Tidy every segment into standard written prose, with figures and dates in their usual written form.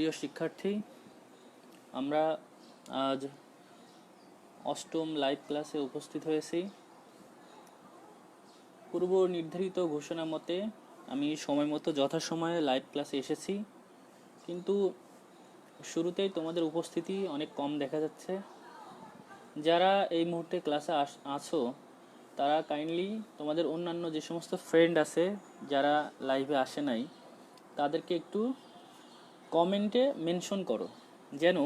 প্রিয় শিক্ষার্থী, আমরা আজ অষ্টম লাইভ ক্লাসে উপস্থিত হয়েছি। পূর্ব নির্ধারিত ঘোষণা মতে আমি সময় মতো যথাসময়ে লাইভ ক্লাসে এসেছি, কিন্তু শুরুতেই তোমাদের উপস্থিতি অনেক কম দেখা যাচ্ছে। যারা এই মুহূর্তে ক্লাসে আছো তারা কাইন্ডলি তোমাদের অন্যান্য যে সমস্ত ফ্রেন্ড আছে যারা লাইভে আসে নাই তাদেরকে একটু কমেন্টে মেনশন করো, যেন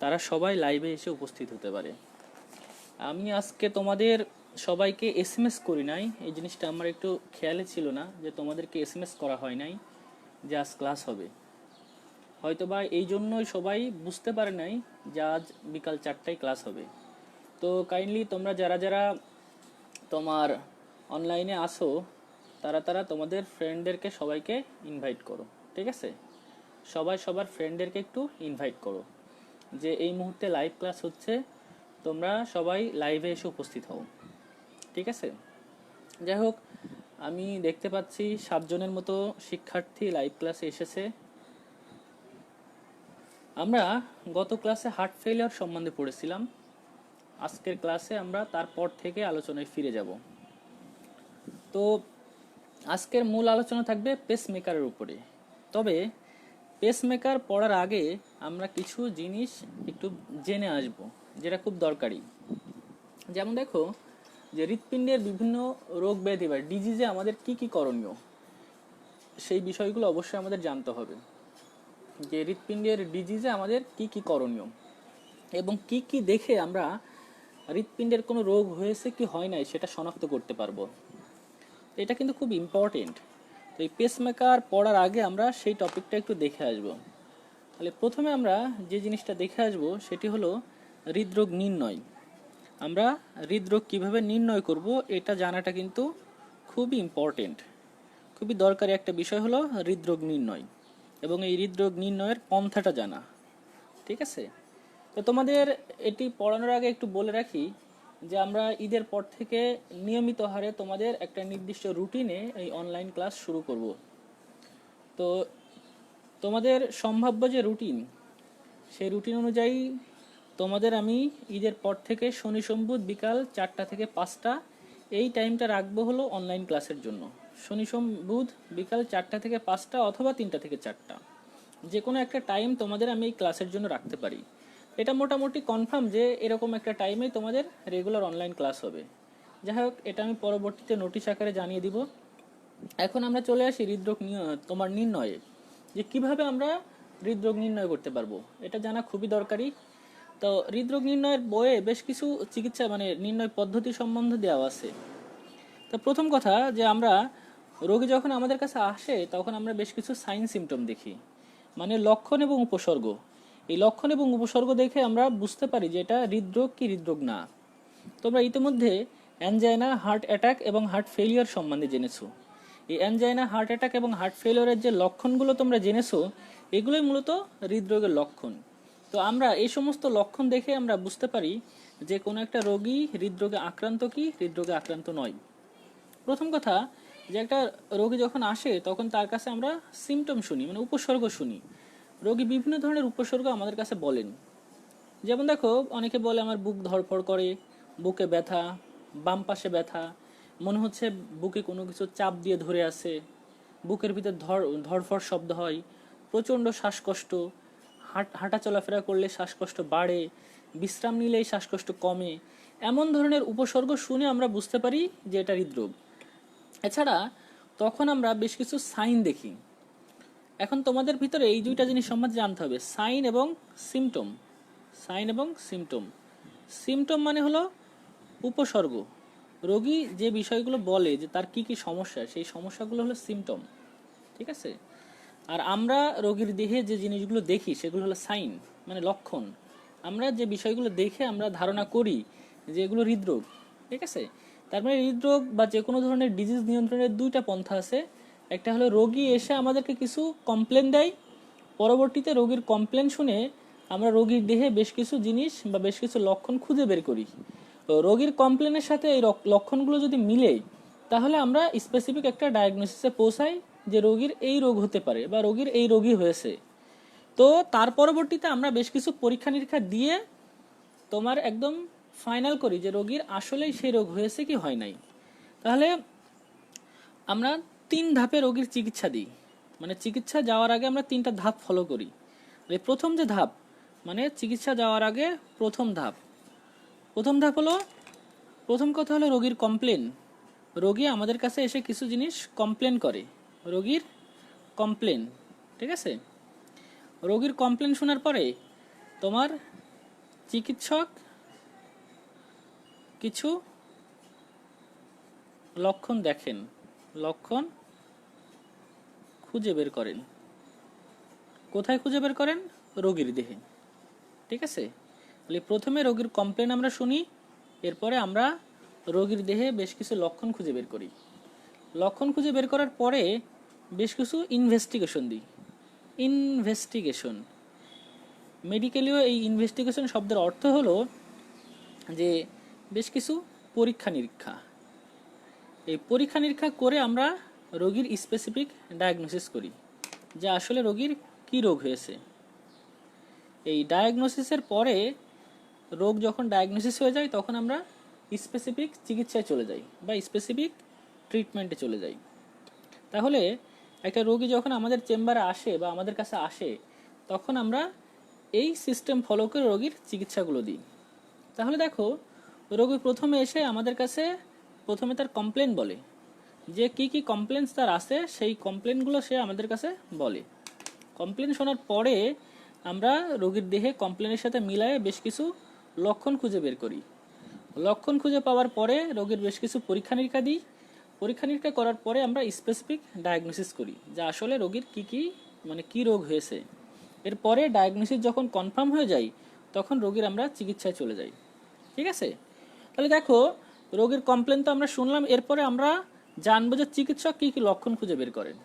তারা সবাই লাইভে এসে উপস্থিত হতে পারে। আমি আজকে তোমাদের সবাইকে এসএমএস করি নাই, এই জিনিসটা আমার একটু খেয়ালে ছিল না যে তোমাদেরকে এসএমএস করা হয় নাই যে আজ ক্লাস হবে। হয়তোবা এই জন্যই সবাই বুঝতে পারে নাই যে আজ বিকাল 4টায় ক্লাস হবে। তো কাইন্ডলি তোমরা যারা যারা তোমার অনলাইনে আসো তারা তোমাদের ফ্রেন্ডদেরকে সবাইকে ইনভাইট করো, ঠিক আছে? সবাই সবার ফ্রেন্ডদেরকে একটু ইনভাইট করো যে এই মুহূর্তে লাইভ ক্লাস হচ্ছে, তোমরা সবাই লাইভে এসে উপস্থিত হও, ঠিক আছে? যাই হোক, আমি দেখতে পাচ্ছি 7 জনের মতো শিক্ষার্থী লাইভ ক্লাসে এসেছে। আমরা গত ক্লাসে হার্ট ফেলিয়ার সম্বন্ধে পড়েছিলাম। আজকের ক্লাসে আমরা তারপর থেকে আলোচনায় ফিরে যাব। তো আজকের মূল আলোচনা থাকবে পেসমেকারের উপরে। তবে পেসমেকার পড়ার আগে আমরা কিছু জিনিস একটু জেনে আসব যেটা খুব দরকারি। যেমন দেখো যে হৃৎপিণ্ডের বিভিন্ন রোগ ব্যাধি বা ডিজিজে আমাদের কি কি করণীয়, সেই বিষয়গুলো অবশ্যই আমাদের জানতে হবে। যে হৃৎপিণ্ডের ডিজিজে আমাদের কি কি করণীয় এবং কি কি দেখে আমরা হৃৎপিণ্ডের কোনো রোগ হয়েছে কি হয় নাই সেটা শনাক্ত করতে পারবো। এটা কিন্তু খুব ইম্পর্টেন্ট। তো এই পেসমেকার পড়ার আগে আমরা সেই টপিকটা একটু দেখে আসব। তাহলে প্রথমে আমরা যে জিনিসটা দেখে আসব সেটি হলো হৃদরোগ নির্ণয়। আমরা হৃদরোগ কিভাবে নির্ণয় করব এটা জানাটা কিন্তু খুবই ইম্পর্টেন্ট, খুবই দরকারি একটা বিষয় হলো হৃদরোগ নির্ণয় এবং এই হৃদরোগ নির্ণয়ের পন্থাটা জানা, ঠিক আছে? তো তোমাদের এটি পড়ানোর আগে একটু বলে রাখি যে আমরা ঈদের পর থেকে নিয়মিত হারে তোমাদের একটা নির্দিষ্ট রুটিনে এই অনলাইন ক্লাস শুরু করব। তো তোমাদের সম্ভাব্য যে রুটিন, সেই রুটিন অনুযায়ী তোমাদের আমি ঈদের পর থেকে শনি সোম বুধ বিকাল 4টা থেকে 5টা এই টাইমটা রাখবো হলো অনলাইন ক্লাসের জন্য। শনি সোম বুধ বিকাল 4টা থেকে 5টা অথবা 3টা থেকে 4টা, যে কোনো একটা টাইম তোমাদের আমি এই ক্লাসের জন্য রাখতে পারি। এটা মোটামুটি কনফার্ম যে এরকম একটা টাইমে তোমাদের রেগুলার অনলাইন ক্লাস হবে। যাই হোক, এটা আমি পরবর্তীতে নোটিশ আকারে জানিয়ে দিব। এখন আমরা চলে আসি হৃদরোগ তোমার নির্ণয়ে, যে কিভাবে আমরা হৃদরোগ নির্ণয় করতে পারবো এটা জানা খুবই দরকারি। তো হৃদরোগ নির্ণয়ের বইয়ে বেশ কিছু চিকিৎসা নির্ণয় পদ্ধতি সম্বন্ধে দেওয়া আছে। তো প্রথম কথা যে আমরা রোগী যখন আমাদের কাছে আসে তখন আমরা বেশ কিছু সাইন সিমটম দেখি, লক্ষণ এবং উপসর্গ। এই লক্ষণ এবং উপসর্গ দেখে আমরা বুঝতে পারি যে এটা হৃদরোগ কি হৃদরোগ না। তোমরা ইতিমধ্যে অ্যানজাইনা, হার্ট অ্যাটাক এবং হার্ট ফেলিয়ার সম্বন্ধে জেনেছো। এই অ্যানজাইনা, হার্ট অ্যাটাক এবং হার্ট ফেলিয়ারের যে লক্ষণগুলো তোমরা জেনেছো, এগুলোই মূলত হৃদরোগের লক্ষণ। তো আমরা এই সমস্ত লক্ষণ দেখে আমরা বুঝতে পারি যে কোনো একটা রোগী হৃদরোগে আক্রান্ত কি হৃদরোগে আক্রান্ত নয়। প্রথম কথা যে একটা রোগী যখন আসে তখন তার কাছে আমরা সিমটম শুনি, উপসর্গ শুনি। রোগী বিভিন্ন ধরনের উপসর্গ আমাদের কাছে বলেন। যেমন দেখো, অনেকে বলে আমার বুক ধড়ফড় করে, বুকে ব্যথা, বাম পাশে ব্যথা, মনে হচ্ছে বুকে কোনো কিছু চাপ দিয়ে ধরে আছে, বুকের ভিতর ধড়ফড় শব্দ হয়, প্রচণ্ড শ্বাসকষ্ট, হাঁটা চলাফেরা করলে শ্বাসকষ্ট বাড়ে, বিশ্রাম নিলেই শ্বাসকষ্ট কমে। এমন ধরনের উপসর্গ শুনে আমরা বুঝতে পারি যে এটা হৃদরোগ। এছাড়া তখন আমরা বেশ কিছু সাইন দেখি। এখন তোমাদের ভিতরে এই দুইটা জিনিস সম্বন্ধে জানতে হবে, সাইন এবং সিমটম। সাইন এবং সিমটম। সিমটম মানে হলো উপসর্গ, রোগী যে বিষয়গুলো বলে যে তার কি কি সমস্যা, সেই সমস্যাগুলো হলো সিমটম, ঠিক আছে? আর আমরা রোগীর দেহে যে জিনিসগুলো দেখি সেগুলো হলো সাইন, লক্ষণ। আমরা যে বিষয়গুলো দেখে আমরা ধারণা করি যে এগুলো হৃদরোগ, ঠিক আছে? তার হৃদরোগ বা যে কোনো ধরনের ডিজিজ নিয়ন্ত্রণের দুইটা পন্থা আছে। একটা হলো রোগী এসে আমাদেরকে কিছু কমপ্লেন দেয়, পরবর্তীতে রোগীর কমপ্লেন শুনে আমরা রোগীর দেহে বেশ কিছু জিনিস বা বেশ কিছু লক্ষণ খুঁজে বের করি। তো রোগীর কমপ্লেনের সাথে এই লক্ষণগুলো যদি মিলে তাহলে আমরা স্পেসিফিক একটা ডায়াগনোসিসে পৌঁছাই যে রোগীর এই রোগ হতে পারে বা রোগীর এই রোগই হয়েছে। তো তার পরবর্তীতে আমরা বেশ কিছু পরীক্ষা নিরীক্ষা দিয়ে তোমার একদম ফাইনাল করি যে রোগীর আসলেই সেই রোগ হয়েছে কি হয় নাই। তাহলে আমরা 3 ধাপে রোগীর চিকিৎসা দিই, মানে চিকিৎসা যাওয়ার আগে আমরা 3টা ধাপ ফলো করি। প্রথম যে ধাপ, মানে চিকিৎসা যাওয়ার আগে প্রথম ধাপ হলো, প্রথম কথা হলো রোগীর কমপ্লেন। রোগী আমাদের কাছে এসে কিছু জিনিস কমপ্লেন করে, রোগীর কমপ্লেন, ঠিক আছে। রোগীর কমপ্লেন শোনার পরে তোমার চিকিৎসক কিছু লক্ষণ দেখেন, লক্ষণ খুঁজে বের করেন। কোথায় খুঁজে বের করেন? রোগীর দেহে, ঠিক আছে। তাহলে প্রথমে রোগীর কমপ্লেন আমরা শুনি, এরপরে আমরা রোগীর দেহে বেশ কিছু লক্ষণ খুঁজে বের করি। লক্ষণ খুঁজে বের করার পরে বেশ কিছু ইনভেস্টিগেশন দিই। ইনভেস্টিগেশন, মেডিকেলীয় এই ইনভেস্টিগেশন শব্দের অর্থ হলো যে বেশ কিছু পরীক্ষা নিরীক্ষা। এই পরীক্ষা নিরীক্ষা করে আমরা রোগীর স্পেসিফিক ডায়াগনোসিস করি যে আসলে রোগীর কি রোগ হয়েছে। এই ডায়াগনোসিসের পরে রোগ যখন ডায়াগনোসিস হয়ে যায় তখন আমরা স্পেসিফিক চিকিৎসায় চলে যাই বা স্পেসিফিক ট্রিটমেন্টে চলে যাই। তাহলে একটা রোগী যখন আমাদের চেম্বারে আসে বা আমাদের কাছে আসে তখন আমরা এই সিস্টেম ফলো করে রোগীর চিকিৎসাগুলো দিই। তাহলে দেখো, রোগী প্রথমে এসে আমাদের কাছে প্রথমে তার কমপ্লেন বলে, যে কি কি কমপ্লেন্স তার আছে সেই কমপ্লেনগুলো সে আমাদের কাছে বলে। কমপ্লেন শোনার পরে আমরা রোগীর দেহে কমপ্লেনের সাথে মিলায়ে বেশ কিছু লক্ষণ খুঁজে বের করি। লক্ষণ খুঁজে পাওয়ার পরে রোগীর বেশ কিছু পরীক্ষা নিরীক্ষা দিই। পরীক্ষা নিরীক্ষা করার পরে আমরা স্পেসিফিক ডায়াগনোসিস করি যে আসলে রোগীর কি রোগ হয়েছে। এরপরে ডায়াগনোসিস যখন কনফার্ম হয়ে যায় তখন রোগীর আমরা চিকিৎসায় চলে যাই, ঠিক আছে। তাহলে দেখো, রোগীর কমপ্লেন তো আমরা শুনলাম, এরপরে আমরা জানবো যে চিকিৎসক কি কি লক্ষণ খুঁজে বের করেন।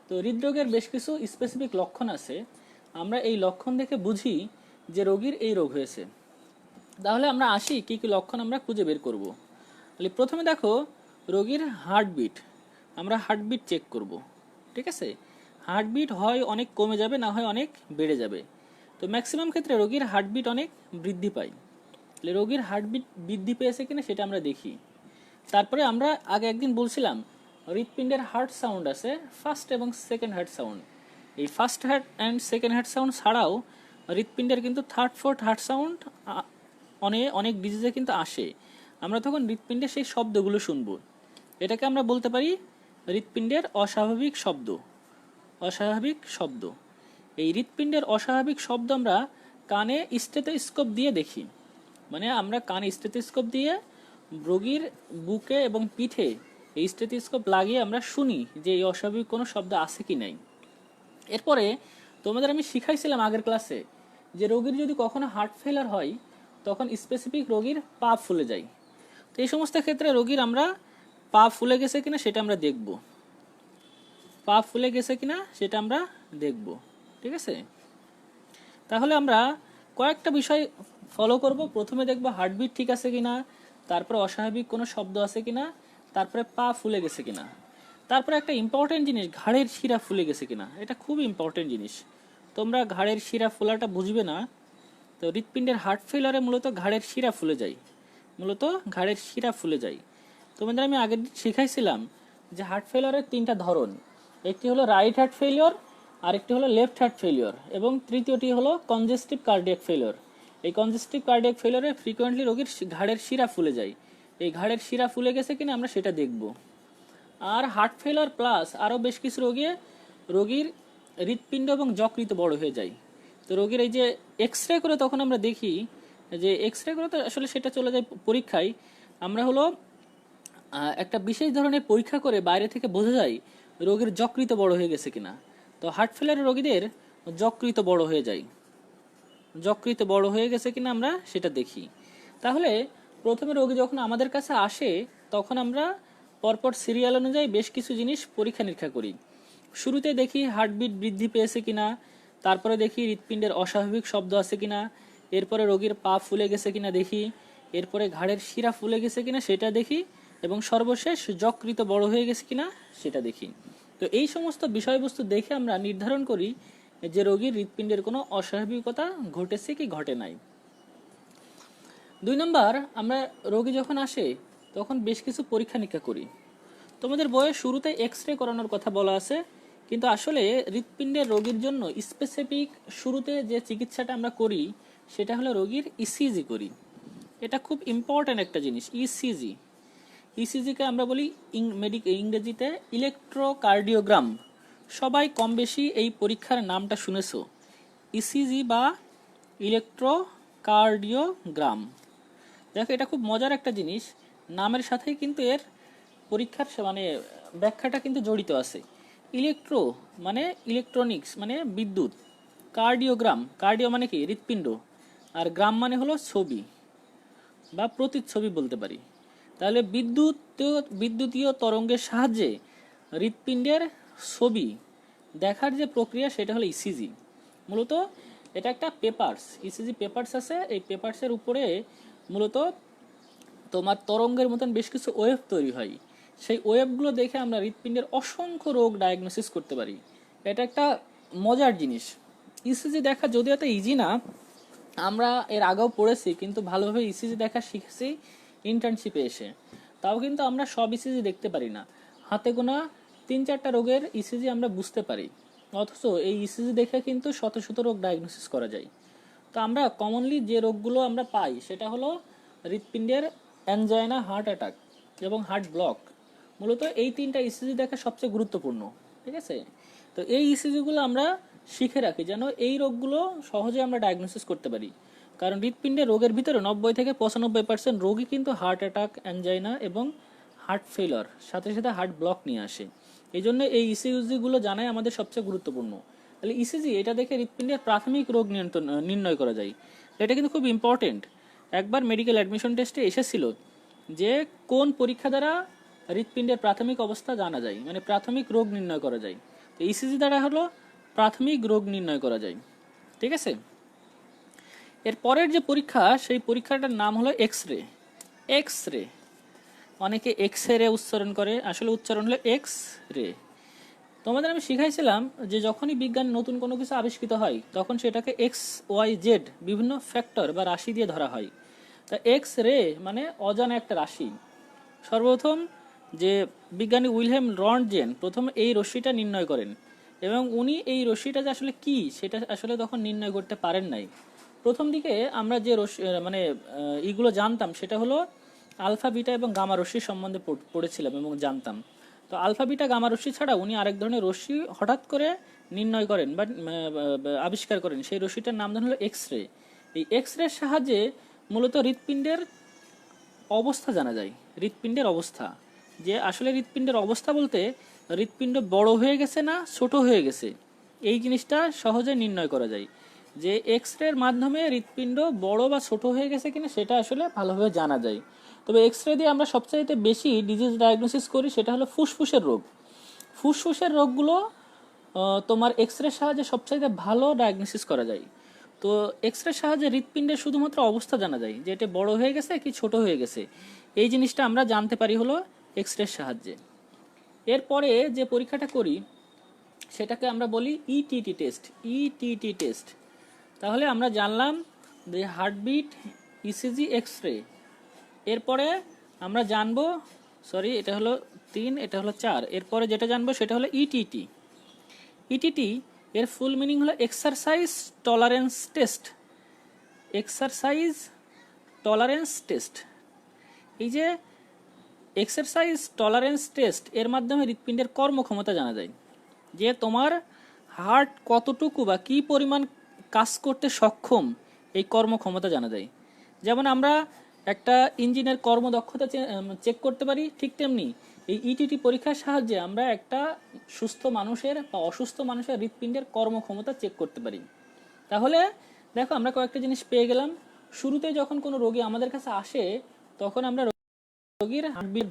তো হৃদরোগের বেশ কিছু স্পেসিফিক লক্ষণ আছে, আমরা এই লক্ষণ দেখে বুঝি যে রোগীর এই রোগ হয়েছে। তাহলে আমরা আসি কি কি লক্ষণ আমরা খুঁজে বের করব। তাহলে প্রথমে দেখো, রোগীর হার্টবিট, আমরা হার্টবিট চেক করব, ঠিক আছে। হার্টবিট হয় অনেক কমে যাবে, না হয় অনেক বেড়ে যাবে। তো ম্যাক্সিমাম ক্ষেত্রে রোগীর হার্টবিট অনেক বৃদ্ধি পায়। তাহলে রোগীর হার্টবিট বৃদ্ধি পেয়েছে কিনা সেটা আমরা দেখি। তারপরে আমরা আগে একদিন বলছিলাম হৃৎপিণ্ডের হার্ট সাউন্ড আছে, ফার্স্ট এবং সেকেন্ড হার্ট সাউন্ড। এই first heart and second heart sound ছাড়াও হৃৎপিণ্ডের কিন্তু থার্ড ফোর্থ হার্ট সাউন্ড অনেক ডিজিজে কিন্তু আসে। আমরা তখন হৃৎপিণ্ডের সেই শব্দগুলো শুনব, এটাকে আমরা বলতে পারি হৃৎপিণ্ডের অস্বাভাবিক শব্দ। অস্বাভাবিক শব্দ, এই হৃৎপিণ্ডের অস্বাভাবিক শব্দ আমরা কানে স্টেথোস্কোপ দিয়ে দেখি। মানে আমরা কানে স্টেথোস্কোপ দিয়ে রোগীর বুকে এবং পিঠে এই স্টেথোস্কোপ লাগিয়ে আমরা শুনি যে এই অস্বাভাবিক কোনো শব্দ আছে কি নাই। এরপরে তোমাদের আমি শিখাইছিলাম আগের ক্লাসে যে রোগীর যদি কখনো হার্ট ফেলার হয় তখন স্পেসিফিক রোগীর পা ফুলে যায়। তো এই সমস্ত ক্ষেত্রে রোগীর আমরা পা ফুলে গেছে কিনা সেটা আমরা দেখব, পা ফুলে গেছে কিনা সেটা আমরা দেখব, ঠিক আছে। তাহলে আমরা কয়েকটা বিষয় ফলো করব। প্রথমে দেখব হার্টবিট ঠিক আছে কিনা, তারপরে অস্বাভাবিক কোনো শব্দ আছে কিনা, তারপরে পা ফুলে গেছে কিনা, তারপরে একটা ইম্পর্টেন্ট জিনিস ঘাড়ের শিরা ফুলে গেছে কিনা। এটা খুব ইম্পর্টেন্ট জিনিস, তোমরা ঘাড়ের শিরা ফোলাটা বুঝবে না। তো হৃৎপিণ্ডের হার্ট ফেলারে মূলত ঘাড়ের শিরা ফুলে যায়, মূলত ঘাড়ের শিরা ফুলে যায়। তোমাদের আমি আগের দিন শিখাইছিলাম যে হার্ট ফেলিওরের 3টা ধরন, একটি হলো রাইট হার্ট ফেলিওর, আরেকটি হলো লেফট হার্ট ফেলিওর, এবং তৃতীয়টি হলো কনজেস্টিভ কার্ডিয়াক ফেলিওর। এই কনজেস্টিভ কার্ডিয়াক ফেলিওরে ফ্রিকোয়েন্টলি রোগীর ঘাড়ের শিরা ফুলে যায়। এই ঘাড়ের শিরা ফুলে গেছে কিনা আমরা সেটা দেখব। আর হার্ট ফেলিওর প্লাস আরও বেশ কিছু রোগীর হৃৎপিণ্ড এবং যকৃত বড় হয়ে যায়। তো রোগীর এই যে এক্সরে করে তখন আমরা দেখি যে এক্সরে করে তো আসলে সেটা চলে যায় পরীক্ষায়, আমরা হলো একটা বিশেষ ধরনের পরীক্ষা করে বাইরে থেকে বোঝা যায় রোগীর যকৃত বড় হয়ে গেছে কিনা। তো হার্ট ফেলিওর রোগীদের যকৃত বড় হয়ে যায়, যকৃত বড় হয়ে গেছে কিনা আমরা সেটা দেখি। তাহলে প্রথমে রোগী যখন আমাদের কাছে আসে তখন আমরা পরপর সিরিয়াল অনুযায়ী বেশ কিছু জিনিস পরীক্ষা নিরীক্ষা করি। শুরুতে দেখি হার্টবিট বৃদ্ধি পেয়েছে কিনা, তারপরে দেখি হৃৎপিণ্ডের অস্বাভাবিক শব্দ আছে কিনা, এরপরে রোগীর পা ফুলে গেছে কিনা দেখি, এরপরে ঘাড়ের শিরা ফুলে গেছে কিনা সেটা দেখি, এবং সর্বশেষ যকৃত বড় হয়ে গেছে কিনা সেটা দেখি। তো এই সমস্ত বিষয়বস্তু দেখে আমরা নির্ধারণ করি যে রোগীর হৃৎপিণ্ডের কোনো অস্বাভাবিকতা ঘটেছে কি ঘটে নাই। 2 নম্বর, আমরা রোগী যখন আসে তখন বেশ কিছু পরীক্ষা নিরীক্ষা করি। তোমাদের বইয়ের শুরুতে এক্স রে করানোর কথা বলা আছে, কিন্তু আসলে হৃৎপিণ্ডের রোগীর জন্য স্পেসিফিক শুরুতে যে চিকিৎসাটা আমরা করি সেটা হলো রোগীর ইসিজি করি। এটা খুব ইম্পর্ট্যান্ট একটা জিনিস, ইসিজি। ইসিজিকে আমরা বলি ইংরেজিতে ইলেকট্রোকার্ডিওগ্রাম। সবাই কম বেশি এই পরীক্ষার নামটা শুনেছো, ইসিজি বা ইলেকট্রোকার্ডিওগ্রাম। দেখো, এটা খুব মজার একটা জিনিস, নামের সাথেই কিন্তু এর পরীক্ষার মানে ব্যাখ্যাটা কিন্তু জড়িত আছে। ইলেকট্রো মানে ইলেকট্রনিক্স মানে বিদ্যুৎ, কার্ডিওগ্রাম, কার্ডিও মানে কি হৃৎপিণ্ড, আর গ্রাম মানে হলো ছবি বা প্রতিচ্ছবি বলতে পারি। তাহলে বিদ্যুতীয় তরঙ্গের সাহায্যে হৃৎপিণ্ডের ছবি দেখার যে প্রক্রিয়া সেটা হলো ইসিজি। মূলত এটা একটা পেপারস, ইসিজি পেপারস আছে, এই পেপারসের উপরে মূলত তোমার তরঙ্গের মতন বেশ কিছু ওয়েভ তৈরি হয়। সেই ওয়েভগুলো দেখে আমরা হৃৎপিণ্ডের অসংখ্য রোগ ডায়াগনোসিস করতে পারি। এটা একটা মজার জিনিস। ইসিজি দেখা যদিও এত ইজি না, আমরা এর আগেও পড়েছি, কিন্তু ভালোভাবে ইসিজি দেখা শিখেছি ইন্টার্নশিপে এসে। তাও কিন্তু আমরা সব ইসিজি দেখতে পারি না, হাতে গোনা 3-4টা রোগের ইসিজি আমরা বুঝতে পারি, অথচ এই ইসিজি দেখে কিন্তু শত শত রোগ ডায়াগনোসিস করা যায়। তো আমরা কমনলি যে রোগগুলো আমরা পাই সেটা হলো হৃৎপিণ্ডের অ্যানজাইনা, হার্ট অ্যাটাক এবং হার্ট ব্লক। মূলত এই 3টা ইসিজি দেখা সবচেয়ে গুরুত্বপূর্ণ, ঠিক আছে? তো এই ইসিজিগুলো আমরা শিখে রাখি যেন এই রোগগুলো সহজে আমরা ডায়াগনোসিস করতে পারি। কারণ হৃৎপিণ্ডের রোগের ভিতরে 90 থেকে 95% রোগই কিন্তু হার্ট অ্যাটাক, অ্যানজাইনা এবং হার্ট ফেলার সাথে সাথে হার্ট ব্লক নিয়ে আসে। এই জন্য এই ইসিজিগুলো জানাই আমাদের সবচেয়ে গুরুত্বপূর্ণ। তাহলে ইসিজি এটা দেখে হৃৎপিণ্ডের প্রাথমিক রোগ নির্ণয় করা যায়। এটা কিন্তু খুব ইম্পর্টেন্ট। একবার মেডিকেল অ্যাডমিশন টেস্টে এসেছিল যে কোন পরীক্ষা দ্বারা হৃৎপিণ্ডের প্রাথমিক অবস্থা জানা যায়, মানে প্রাথমিক রোগ নির্ণয় করা যায়। তো ইসিজি দ্বারা হলো প্রাথমিক রোগ নির্ণয় করা যায়, ঠিক আছে? এর পরের যে পরীক্ষা, সেই পরীক্ষাটার নাম হলো এক্স রে। এক্স রে, অনেকে এক্স রে উচ্চারণ করে, আসলে উচ্চারণ হলো এক্স রে। তোমাদের আমি শিখাইছিলাম যে যখনই বিজ্ঞান নতুন কোনো কিছু আবিষ্কৃত হয় তখন সেটাকে এক্স ওয়াই জেড বিভিন্ন ফ্যাক্টর বা রাশি দিয়ে ধরা হয়। তা এক্স রে মানে অজানা একটা রাশি। সর্বপ্রথম যে বিজ্ঞানী উইলহেম রন্টজেন প্রথম এই রশ্মিটা নির্ণয় করেন, এবং উনি এই রশ্মিটা যে আসলে কি সেটা আসলে তখন নির্ণয় করতে পারেন নাই। প্রথম দিকে আমরা যে মানে এইগুলো জানতাম সেটা হলো আলফা, বিটা এবং গামা রশ্মির সম্বন্ধে পড়েছিলাম এবং জানতাম। তো আলফা, বিটা, গামা রশ্মি ছাড়া উনি আরেক ধরনের রশ্মি হঠাৎ করে নির্ণয় করেন বা আবিষ্কার করেন, সেই রশ্মিটার নাম হলো এক্স রে। এই এক্স রের সাহায্যে মূলত হৃৎপিণ্ডের অবস্থা জানা যায়। হৃৎপিণ্ডের অবস্থা, যে আসলে হৃৎপিণ্ডের অবস্থা বলতে হৃৎপিণ্ড বড় হয়ে গেছে না ছোট হয়ে গেছে, এই জিনিসটা সহজে নির্ণয় করা যায়। যে এক্স রের মাধ্যমে হৃৎপিণ্ড বড় বা ছোট হয়ে গেছে কিনা সেটা আসলে ভালোভাবে জানা যায়। তবে এক্স রে দিয়ে আমরা সবচাইতে বেশি ডিজিজ ডায়াগনোসিস করি সেটা হলো ফুসফুসের রোগ। ফুসফুসের রোগগুলো তোমার এক্স রের সাহায্যে সবচাইতে ভালো ডায়াগনোসিস করা যায়। তো এক্স রের সাহায্যে হৃৎপিণ্ডের শুধুমাত্র অবস্থা জানা যায়, যে এটা বড় হয়ে গেছে কি ছোট হয়ে গেছে, এই জিনিসটা আমরা জানতে পারি হলো এক্স রের সাহায্যে। এরপরে যে পরীক্ষাটা করি সেটাকে আমরা বলি ইটিটি টেস্ট। ইটিটি টেস্ট, তাহলে আমরা জানলাম যে হার্টবিট, ইসিজি, এক্স রে। এরপরে আমরা জানবো, এটা হলো 3, এটা হলো 4। এরপরে যেটা জানবো সেটা হলো ইটিটি। ইটিটি এর ফুল মিনিং হলো exercise tolerance test. Exercise tolerance test. এই যে এক্সারসাইজ টলারেন্স টেস্ট এর মাধ্যমে হৃৎপিণ্ডের কর্মক্ষমতা জানা যায়, যে তোমার হার্ট কতটুকু বা কি পরিমাণ কাজ করতে সক্ষম, এই কর্মক্ষমতা জানা যায়। যেমন আমরা একটা ইঞ্জিনের কর্মদক্ষতা চেক করতে পারি, ঠিক তেমনি এই ইটিটি পরীক্ষার সাহায্যে আমরা একটা সুস্থ মানুষের বা অসুস্থ মানুষের হৃৎপিণ্ডের কর্মক্ষমতা চেক করতে পারি। তাহলে দেখো, আমরা কয়েকটা জিনিস পেয়ে গেলাম। শুরুতে যখন কোনো রোগী আমাদের কাছে আসে তখন আমরা রোগীর হার্টবিট,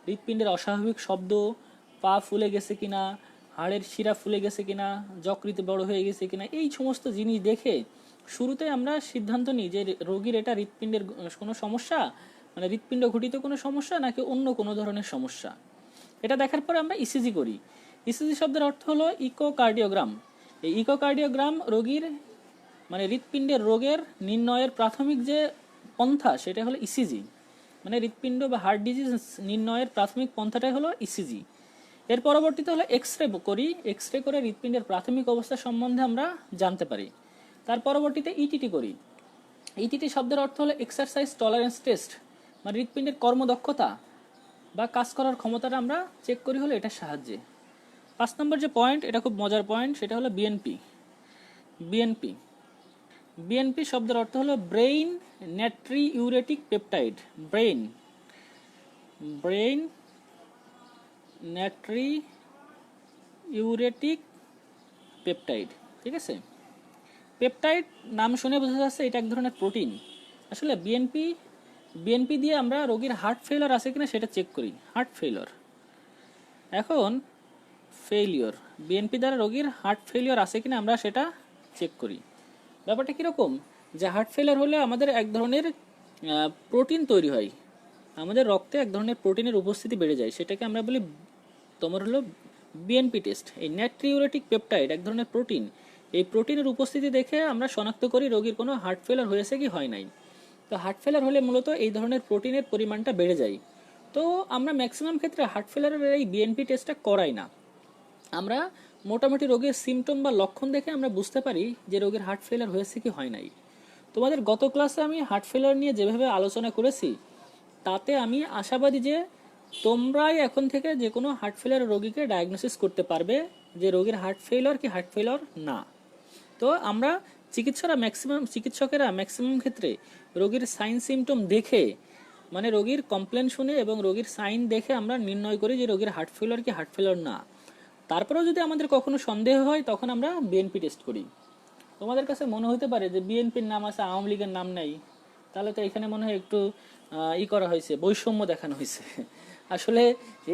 হৃৎপিণ্ডের অস্বাভাবিক শব্দ, পা ফুলে গেছে কিনা, হাড়ের শিরা ফুলে গেছে কিনা, যকৃত বড় হয়ে গেছে কিনা, এই সমস্ত জিনিস দেখে শুরুতে আমরা সিদ্ধান্ত নিই যে রোগীর এটা হৃৎপিণ্ডের কোনো সমস্যা, মানে হৃৎপিণ্ড ঘটিত কোনো সমস্যা নাকি অন্য কোনো ধরনের সমস্যা। এটা দেখার পরে আমরা ইসিজি করি। ইসিজি শব্দের অর্থ হলো ইকোকার্ডিওগ্রাম। এই ইকোকার্ডিওগ্রাম রোগীর মানে হৃৎপিণ্ডের রোগের নির্ণয়ের প্রাথমিক যে পন্থা সেটা হলো ইসিজি, মানে হৃৎপিণ্ড বা হার্ট ডিজিজ নির্ণয়ের প্রাথমিক পন্থাটাই হলো ইসিজি। এর পরবর্তীতে হলো এক্স রে করি, এক্স রে করে হৃৎপিণ্ডের প্রাথমিক অবস্থা সম্বন্ধে আমরা জানতে পারি। তার পরবর্তীতে ইটিটি করি। ইটিটি শব্দের অর্থ হলো এক্সারসাইজ টলারেন্স টেস্ট, মানে হৃৎপিণ্ডের কর্মদক্ষতা বা কাজ করার ক্ষমতাটা আমরা চেক করি হলো এটার সাহায্যে। 5 নম্বর যে পয়েন্ট, এটা খুব মজার পয়েন্ট, সেটা হলো বিএনপি। বিএনপি বিএনপি শব্দের অর্থ হলো brain natriuretic peptide. Brain brain natriuretic peptide, ঠিক আছে। পেপটাইড নাম শুনে বোঝা যাচ্ছে এটা এক ধরনের প্রোটিন। আসলে বিএনপি বিএনপি দিয়ে আমরা রোগীর হার্ট ফেলিওর আছে কিনা সেটা চেক করি। হার্ট ফেলিওর, এখন ফেলিওর বিএনপি দ্বারা রোগীর হার্ট ফেলিওর আছে কিনা আমরা সেটা চেক করি। ব্যাপারটা কীরকম, যে হার্ট ফেলিওর হলে আমাদের এক ধরনের প্রোটিন তৈরি হয়, আমাদের রক্তে এক ধরনের প্রোটিনের উপস্থিতি বেড়ে যায়, সেটাকে আমরা বলি তোমার হলো বিএনপি টেস্ট। এই নাট্রিউরেটিক পেপটাইড এক ধরনের প্রোটিন, এই প্রোটিনের উপস্থিতি দেখে আমরা শনাক্ত করি রোগীর কোনো হার্ট ফেলিওর হয়েছে কি হয় নাই। তো হার্ট ফেলিওর হলে মূলত এই ধরনের প্রোটিনের পরিমাণটা বেড়ে যায়। তো আমরা ম্যাক্সিমাম ক্ষেত্রে হার্ট ফেলিওরের এই বিএনপি টেস্টটা করাই না। আমরা মোটামুটি রোগের সিমটম বা লক্ষণ দেখে আমরা বুঝতে পারি যে রোগীর হার্ট ফেলিওর হয়েছে কি হয় নাই। তোমাদের গত ক্লাসে আমি হার্ট ফেলিওর নিয়ে যেভাবে আলোচনা করেছি তাতে আমি আশাবাদী যে তোমরাই এখন থেকে যে কোনো হার্ট ফেলিওর রোগীকে ডায়াগনোসিস করতে পারবে যে রোগীর হার্ট ফেলিওর কি হার্ট ফেলিওর না। তো আমরা চিকিৎসকেরা ম্যাক্সিমাম ক্ষেত্রে রোগীর সাইন সিমটম দেখে, মানে রোগীর কমপ্লেন শুনে এবং রোগীর সাইন দেখে আমরা নির্ণয় করি যে রোগীর হার্ট ফেলিওর কি হার্ট ফেলিওর না। তারপরেও যদি আমাদের কখনো সন্দেহ হয় তখন আমরা বিএনপি টেস্ট করি। তোমাদের কাছে মনে হতে পারে যে বিএনপির নাম আছে, আওয়ামী লীগের নাম নেই, তাহলে তো এখানে মনে হয় একটু করা হয়েছে, বৈষম্য দেখানো হয়েছে। আসলে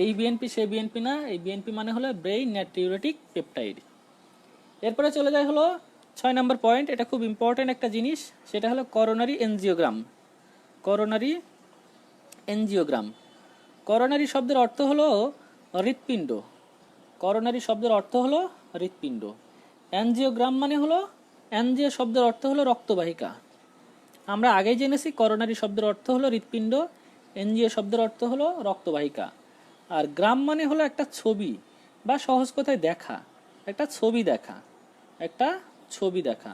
এই বিএনপি সে বিএনপি না, এই বিএনপি মানে হলো ব্রেইন নাট্রিউরেটিক পেপটাইড। এরপরে চলে যায় হলো 6 নম্বর পয়েন্ট, এটা খুব ইম্পর্টেন্ট একটা জিনিস, সেটা হলো coronary angiogram. Coronary angiogram, coronary শব্দের অর্থ হলো হৃৎপিণ্ড। করোনারি শব্দের অর্থ হলো হৃৎপিণ্ড। এনজিওগ্রাম মানে হলো, এনজিও শব্দের অর্থ হলো রক্তবাহিকা। আমরা আগেই জেনেছি করোনারি শব্দের অর্থ হলো হৃৎপিণ্ড, এনজিও শব্দের অর্থ হলো রক্তবাহিকা। আর গ্রাম মানে হলো একটা ছবি বা সহজ কথায় দেখা, একটা ছবি দেখা, একটা ছবি দেখা।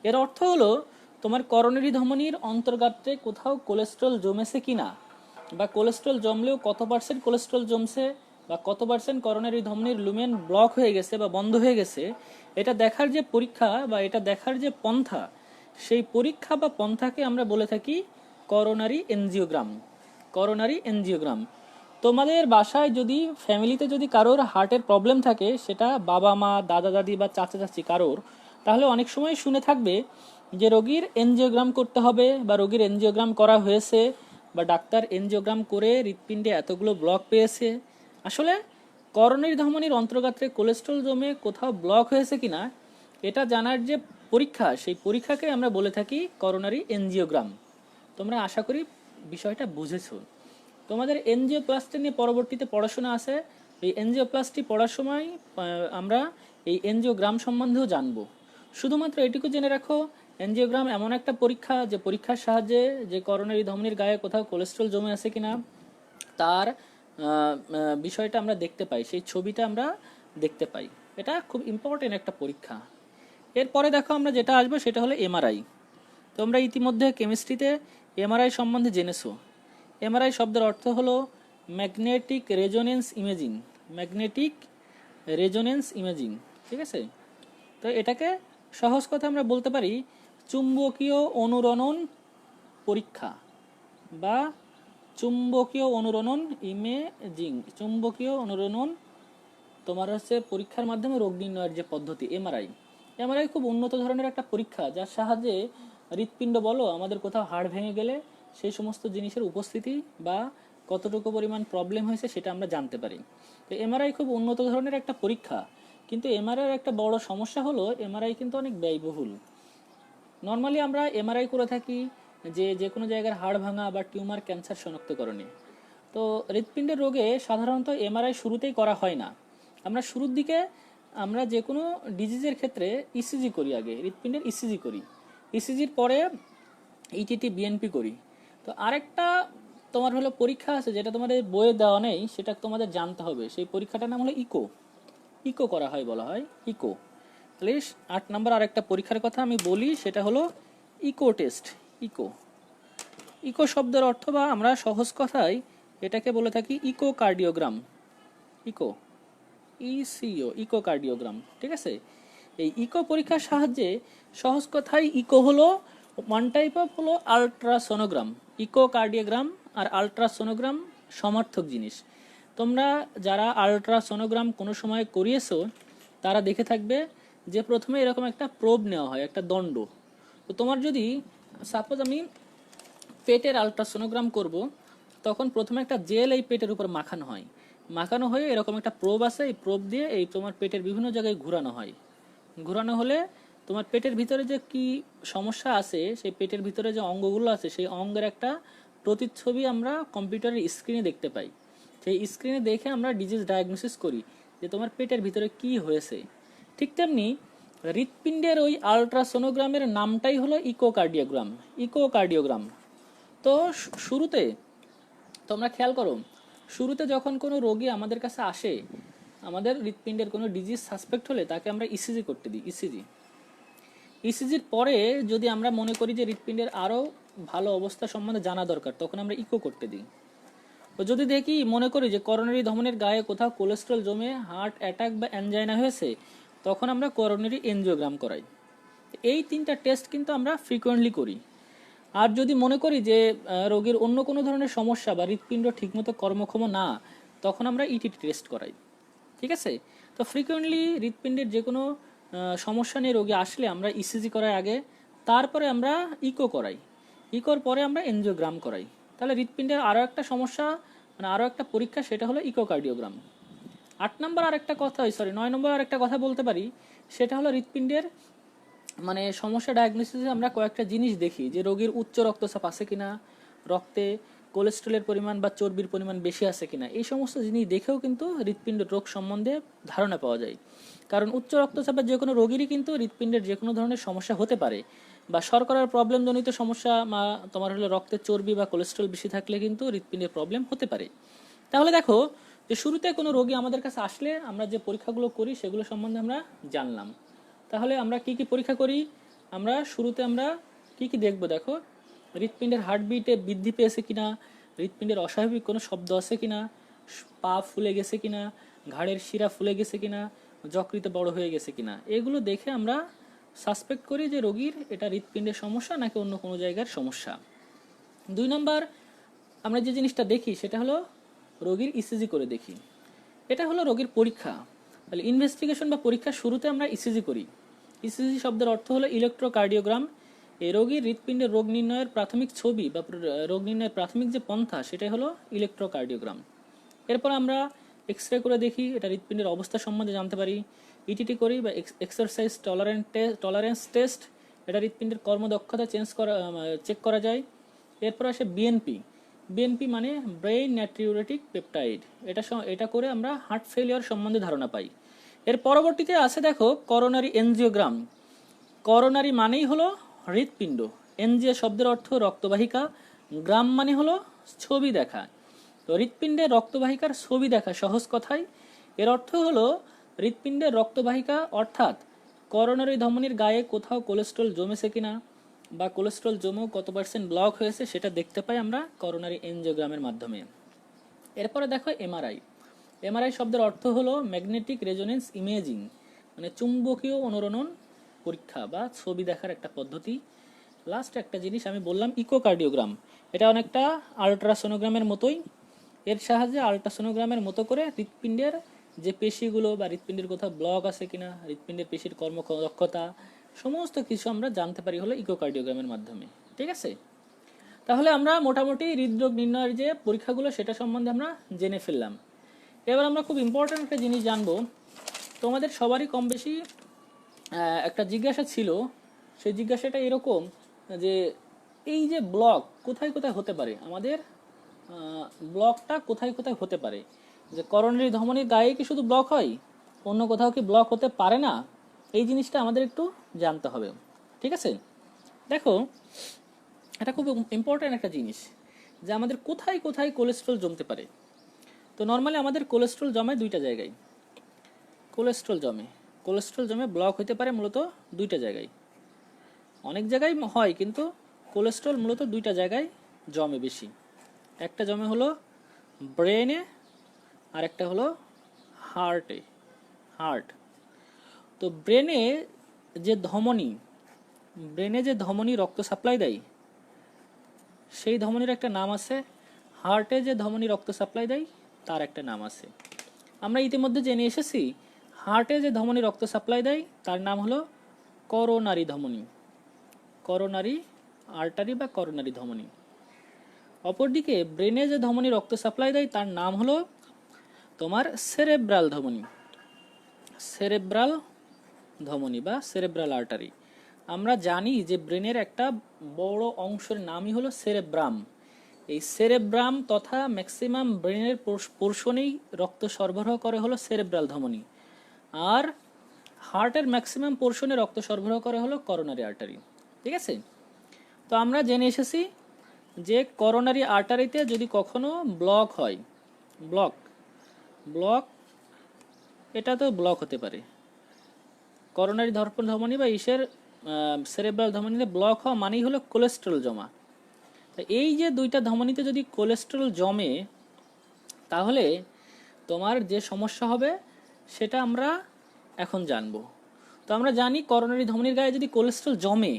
এর অর্থ হলো তোমার করোনারি ধমনীর অন্তর্গাত্রে কোথাও কোলেস্ট্রল জমেছে কিনা, বা কোলেস্ট্রল জমলেও কত পার্সেন্ট কোলেস্ট্রল জমছে, বা কত পার্সেন্ট করোনারি ধমনীর লুমেন ব্লক হয়ে গেছে বা বন্ধ হয়ে গেছে, এটা দেখার যে পরীক্ষা বা এটা দেখার যে পন্থা, সেই পরীক্ষা বা পন্থাকে আমরা বলে থাকি করোনারি এনজিওগ্রাম। Coronary angiogram. তোমাদের বাসায় যদি ফ্যামিলিতে যদি কারোর হার্টের প্রবলেম থাকে, সেটা বাবা মা দাদা দাদি বা চাচা চাচি কারোর, তাহলে অনেক সময় শুনে থাকবে যে রোগীর এনজিওগ্রাম করতে হবে বা রোগীর এনজিওগ্রাম করা হয়েছে বা ডাক্তার এনজিওগ্রাম করে হৃৎপিণ্ডে এতগুলো ব্লক পেয়েছে। আসলে করোনারি ধমনীর অন্তর্গাত্রে কোলেস্ট্রল জমে কোথাও ব্লক হয়েছে কিনা এটা জানার যে পরীক্ষা, সেই পরীক্ষাকে আমরা বলে থাকি করোনারি এনজিওগ্রাম। তোমরা আশা করি বিষয়টা বুঝেছো। তোমাদের এনজিওপ্লাস্টি নিয়ে পরবর্তীতে পড়াশোনা আছে। এই এনজিওপ্লাস্টি পড়ার সময় আমরা এই এনজিওগ্রাম সম্বন্ধেও জানবো। শুধুমাত্র এটুকু জেনে রাখো, এনজিওগ্রাম এমন একটা পরীক্ষা যে পরীক্ষার সাহায্যে যে করোনারি ধমনীর গায়ে কোথাও কোলেস্ট্রল জমে আছে কিনা তার বিষয়টা আমরা দেখতে পাই, সেই ছবিটা আমরা দেখতে পাই। এটা খুব ইম্পর্টেন্ট একটা পরীক্ষা। এরপরে দেখো আমরা যেটা আসবো সেটা হলো এমআরআই। তোমরা ইতিমধ্যে কেমিস্ট্রিতে এমআরআই সম্বন্ধে জেনেছো। এমআরআই শব্দের অর্থ হলো magnetic resonance imaging. Magnetic resonance imaging, ঠিক আছে। তো এটাকে সহজ কথা আমরা বলতে পারি চুম্বকীয় অনুরণন পরীক্ষা বা চুম্বকীয় অনুরণন ইমেজিং। চুম্বকীয় অনুরণন তোমার হচ্ছে পরীক্ষার মাধ্যমে রোগ নির্ণয়ের যে পদ্ধতি এমআরআই। এমআরআই খুব উন্নত ধরনের একটা পরীক্ষা, যার সাহায্যে হৃৎপিণ্ড বলো আমাদের কোথাও হাড় ভেঙে গেলে সেই সমস্ত জিনিসের উপস্থিতি বা কতটুকু পরিমাণ প্রবলেম হয়েছে সেটা আমরা জানতে পারি। তো এমআরআই খুব উন্নত ধরনের একটা পরীক্ষা, কিন্তু এমআরআই একটা বড় সমস্যা হলো এমআরআই কিন্তু অনেক ব্যয়বহুল। নর্মালি আমরা এমআরআই করে থাকি যে কোনো জায়গার হাড় ভাঙা বা টিউমার ক্যান্সার শনাক্তকরণে। তো হৃৎপিণ্ডের রোগে সাধারণত এমআরআই শুরুতেই করা হয় না। আমরা শুরুর দিকে আমরা যে কোনো ডিজিজের ক্ষেত্রে ইসিজি করি, আগে হৃৎপিণ্ডের ইসিজি করি, ইসিজির পরে ইটিটি বিএনপি করি। তো আরেকটা তোমার হলো পরীক্ষা আছে যেটা তোমাদের বইয়ে দেওয়া নেই, সেটা তোমাদের জানতে হবে। সেই পরীক্ষাটার নাম হলো ইকো। ইকো করা হয়, বলা হয় ইকো। তাহলে 8 নম্বর আরেকটা পরীক্ষার কথা আমি বলি, সেটা হলো ইকো টেস্ট। ইকো, ইকো শব্দের অর্থ বা আমরা সহজ কথায় এটাকে বলে থাকি ইকো কার্ডিওগ্রাম। ইকো, ইসিও, ইকো কার্ডিওগ্রাম, ঠিক আছে। এই ইকো পরীক্ষার সাহায্যে সহজ কথায় ইকো হলো ওয়ান টাইপ অফ হলো আলট্রাসোনোগ্রাম। ইকো কার্ডিওগ্রাম আর আলট্রাসোনোগ্রাম সমার্থক জিনিস। তোমরা যারা আলট্রাসোনোগ্রাম কোনো সময় করিয়েছো তারা দেখে থাকবে যে প্রথমে এরকম একটা প্রোব নেওয়া হয়, একটা দণ্ড। তো তোমার যদি সাপোজ আমি পেটের আলট্রাসোনোগ্রাম করব, তখন প্রথমে একটা জেল এই পেটের উপর মাখানো হয়, মাখানো হয়ে এরকম একটা প্রোব আছে, এই প্রোব দিয়ে এই তোমার পেটের বিভিন্ন জায়গায় ঘোরানো হয়। ঘোরানো হলে তোমার পেটের ভিতরে যে কি সমস্যা আছে, সেই পেটের ভিতরে যে অঙ্গগুলো আছে সেই অঙ্গের একটা প্রতিচ্ছবি আমরা কম্পিউটারের স্ক্রিনে দেখতে পাই। সেই স্ক্রিনে দেখে আমরা ডিজিজ ডায়াগনোসিস করি যে তোমার পেটের ভিতরে কি হয়েছে। ঠিক তেমনি হৃৎপিণ্ডের ওই আলট্রাসোনোগ্রামের নামটাই হলো ইকোকার্ডিওগ্রাম। ইকোকার্ডিওগ্রাম। তো শুরুতে তোমরা খেয়াল করো, শুরুতে যখন কোনো রোগী আমাদের কাছে আসে, আমাদের হৃৎপিণ্ডের কোনো ডিজিজ সাসপেক্ট হলে তাকে আমরা ইসিজি করতে দিই, ইসিজি। ইসিজির পরে যদি আমরা মনে করি যে হৃৎপিণ্ডের আরও ভালো অবস্থা সম্বন্ধে জানা দরকার, তখন আমরা ইকো করতে দিই। তো যদি দেখি মনে করি যে করোনারি ধমনের গায়ে কোথাও কোলেস্ট্রল জমে হার্ট অ্যাটাক বা অ্যানজাইনা হয়েছে, তখন আমরা করোনারি এনজিওগ্রাম করাই। এই 3টা টেস্ট কিন্তু আমরা ফ্রিকোয়েন্টলি করি। আর যদি মনে করি যে রোগীর অন্য কোনো ধরনের সমস্যা বা হৃৎপিণ্ড ঠিকমতো কর্মক্ষম না, তখন আমরা ইটিটি টেস্ট করাই, ঠিক আছে। তো ফ্রিকোয়েন্টলি হৃৎপিণ্ডের যে কোনো সমস্যা নিয়ে রোগী আসলে আমরা ইসিজি করাই আগে, তারপরে আমরা ইকো করাই, ইকোর পরে আমরা এনজিওগ্রাম করাই। তাহলে হৃৎপিণ্ডের আরও একটা সমস্যা, মানে আরও একটা পরীক্ষা, সেটা হলো ইকোকার্ডিওগ্রাম। 9 নম্বর আরেকটা কথা বলতে পারি, সেটা হলো হৃৎপিণ্ডের মানে সমস্যা ডায়াগনোসিসে আমরা কয়েকটা জিনিস দেখি, যে রোগীর উচ্চ রক্তচাপ আছে কিনা, রক্তে কোলেস্ট্রলের পরিমাণ বা চর্বির পরিমাণ বেশি আছে কিনা। এই সমস্ত জিনিস দেখেও কিন্তু হৃৎপিণ্ডের রোগ সম্বন্ধে ধারণা পাওয়া যায়। কারণ উচ্চ রক্তচাপের যে কোনো রোগীরই কিন্তু হৃৎপিণ্ডের যে কোনো ধরনের সমস্যা হতে পারে, বা শর্করার প্রবলেমজনিত সমস্যা, বা তোমার হলো রক্তের চর্বি বা কোলেস্ট্রল বেশি থাকলে কিন্তু হৃৎপিণ্ডের প্রবলেম হতে পারে। তাহলে দেখো যে শুরুতে কোনো রোগী আমাদের কাছে আসলে আমরা যে পরীক্ষাগুলো করি সেগুলো সম্বন্ধে আমরা জানলাম। তাহলে আমরা কি কি পরীক্ষা করি, আমরা শুরুতে আমরা কি কি দেখব, দেখো হৃৎপিণ্ডের হার্টবিটে বৃদ্ধি পেয়েছে কিনা, হৃৎপিণ্ডের অস্বাভাবিক কোনো শব্দ আছে কিনা, পা ফুলে গেছে কিনা, ঘাড়ের শিরা ফুলে গেছে কিনা, যকৃত বড় হয়ে গেছে কিনা। এগুলো দেখে আমরা সাসপেক্ট করি যে রোগীর এটা হৃৎপিণ্ডের সমস্যা নাকি অন্য কোনো জায়গার সমস্যা। 2 নম্বর আমরা যে জিনিসটা দেখি সেটা হলো রোগীর ইসিজি করে দেখি। এটা হলো রোগীর পরীক্ষা। তাহলে ইনভেস্টিগেশন বা পরীক্ষার শুরুতে আমরা ইসিজি করি। ইসিজি শব্দের অর্থ হলো ইলেকট্রোকার্ডিওগ্রাম। এই রোগীর হৃৎপিণ্ডের রোগ নির্ণয়ের প্রাথমিক ছবি বা রোগ নির্ণয়ের প্রাথমিক যে পন্থা, সেটাই হলো ইলেকট্রোকার্ডিওগ্রাম। এরপর আমরা এক্স রে করে দেখি, এটা হৃৎপিণ্ডের অবস্থা সম্বন্ধে জানতে পারি। ইটিটি করি বা এক্সারসাইজ টলারেন্স টেস্ট, এটা হৃৎপিণ্ডের কর্মদক্ষতা চেক করা যায়। এরপর আসে বিএনপি। বিএনপি মানে ব্রেইন নাট্রিউরেটিক পেপটাইড। এটা করে আমরা হার্ট ফেলিওর সম্বন্ধে ধারণা পাই। এর পরবর্তীতে আছে দেখো করোনারি এনজিওগ্রাম। করোনারি মানেই হলো হৃৎপিণ্ড, এনজিও শব্দের অর্থ রক্তবাহিকা, গ্রাম মানে হলো ছবি দেখা। তো হৃৎপিণ্ডের রক্তবাহিকার ছবি দেখা সহজ কথায় এর অর্থ হলো হৃৎপিণ্ডের রক্তবাহিকা, অর্থাৎ করোনারি ধমনির গায়ে কোথাও কোলেস্ট্রল জমেছে কিনা বা কোলেস্ট্রল জমেও কত % ব্লক হয়েছে সেটা দেখতে পাই আমরা করোনারি এনজিওগ্রামের মাধ্যমে। এরপরে দেখো এমআরআই। এমআরআই শব্দের অর্থ হলো ম্যাগনেটিক রেজোনেন্স ইমেজিং, মানে চুম্বকীয় অনুরণন পরীক্ষা বা ছবি দেখার একটা পদ্ধতি। লাস্ট একটা জিনিস আমি বললাম ইকোকার্ডিওগ্রাম, এটা অনেকটা আলট্রাসোনোগ্রামের মতোই। এর সাহায্যে আলট্রাসোনোগ্রামের মতো করে হৃৎপিণ্ডের যে পেশিগুলো বা হৃৎপিণ্ডের কোথাও ব্লক আছে কিনা, হৃৎপিণ্ডের পেশির কর্মদক্ষতা, সমস্ত কিছু আমরা জানতে পারি হলো ইকোকার্ডিওগ্রামের মাধ্যমে, ঠিক আছে। তাহলে আমরা মোটামুটি হৃদরোগ নির্ণয়ের যে পরীক্ষাগুলো সেটা সম্বন্ধে আমরা জেনে ফেললাম। এবার আমরা খুব ইম্পর্ট্যান্ট একটা জিনিস জানবো। তোমাদের সবারই কম বেশি একটা জিজ্ঞাসা ছিল, সেই জিজ্ঞাসাটা এরকম যে এই যে ব্লক কোথায় কোথায় হতে পারে, আমাদের ব্লকটা কোথায় কোথায় হতে পারে, যে করোনারি ধমনির গায়ে কি শুধু ব্লক হয়, অন্য কোথাও কি ব্লক হতে পারে না? এই জিনিসটা আমাদের একটু জানতে হবে। ঠিক আছে, দেখো এটা খুব ইম্পর্ট্যান্ট একটা জিনিস যে আমাদের কোথায় কোথায় কোলেস্ট্রল জমতে পারে। তো নর্মালি আমাদের কোলেস্ট্রল জমে দুইটা জায়গায়। কোলেস্ট্রল জমে ব্লক হতে পারে মূলত দুইটা জায়গায়। অনেক জায়গায় হয়, কিন্তু কোলেস্ট্রল মূলত দুইটা জায়গায় জমে বেশি। একটা জমে হলো ব্রেনে, আর একটা হলো হার্ট। তো ব্রেনে যে ধমনী রক্ত সাপ্লাই দেয়, সেই ধমনীর একটা নাম আছে। হার্টে যে ধমনী রক্ত সাপ্লাই দেয় তার একটা নাম আছে। আমরা ইতিমধ্যে জেনে এসেছি হার্টে যে ধমনী রক্ত সাপ্লাই দেয় তার নাম হলো করোনারি ধমনী, করোনারি আর্টারি বা করোনারি ধমনী। অপরদিকে ব্রেনে যে ধমনী রক্ত সাপ্লাই দেয় তার নাম হলো তোমার সেরেব্রাল ধমনী, সেরেব্রাল ধমনী বা সেরেব্রাল আর্টারি। আমরা জানি যে ব্রেনের একটা বড় অংশের নামই হলো সেরেব্রাম। এই সেরেব্রাম তথা ম্যাক্সিমাম ব্রেনের পোর্শনেই রক্ত সরবরাহ করে হলো সেরেব্রাল ধমনী, আর হার্টের ম্যাক্সিমাম পোর্শনে রক্ত সরবরাহ করে হলো করোনারি আর্টারি। ঠিক আছে, তো আমরা জেনে এসেছি যে করোনারি আর্টারিতে যদি কখনো ব্লক হয়, ব্লক এটা তো ব্লক হতে পারে, করোনারি ধমনী বা সেরেব্রাল ধমনীতে ব্লক হওয়া মানেই হলো কোলেস্ট্রল জমা। এই যে দুইটা ধমনীতে যদি কোলেস্ট্রল জমে তাহলে তোমার যে সমস্যা হবে সেটা আমরা এখন জানবো। তো আমরা জানি করোনারি ধমনীর গায়ে যদি কোলেস্ট্রল জমে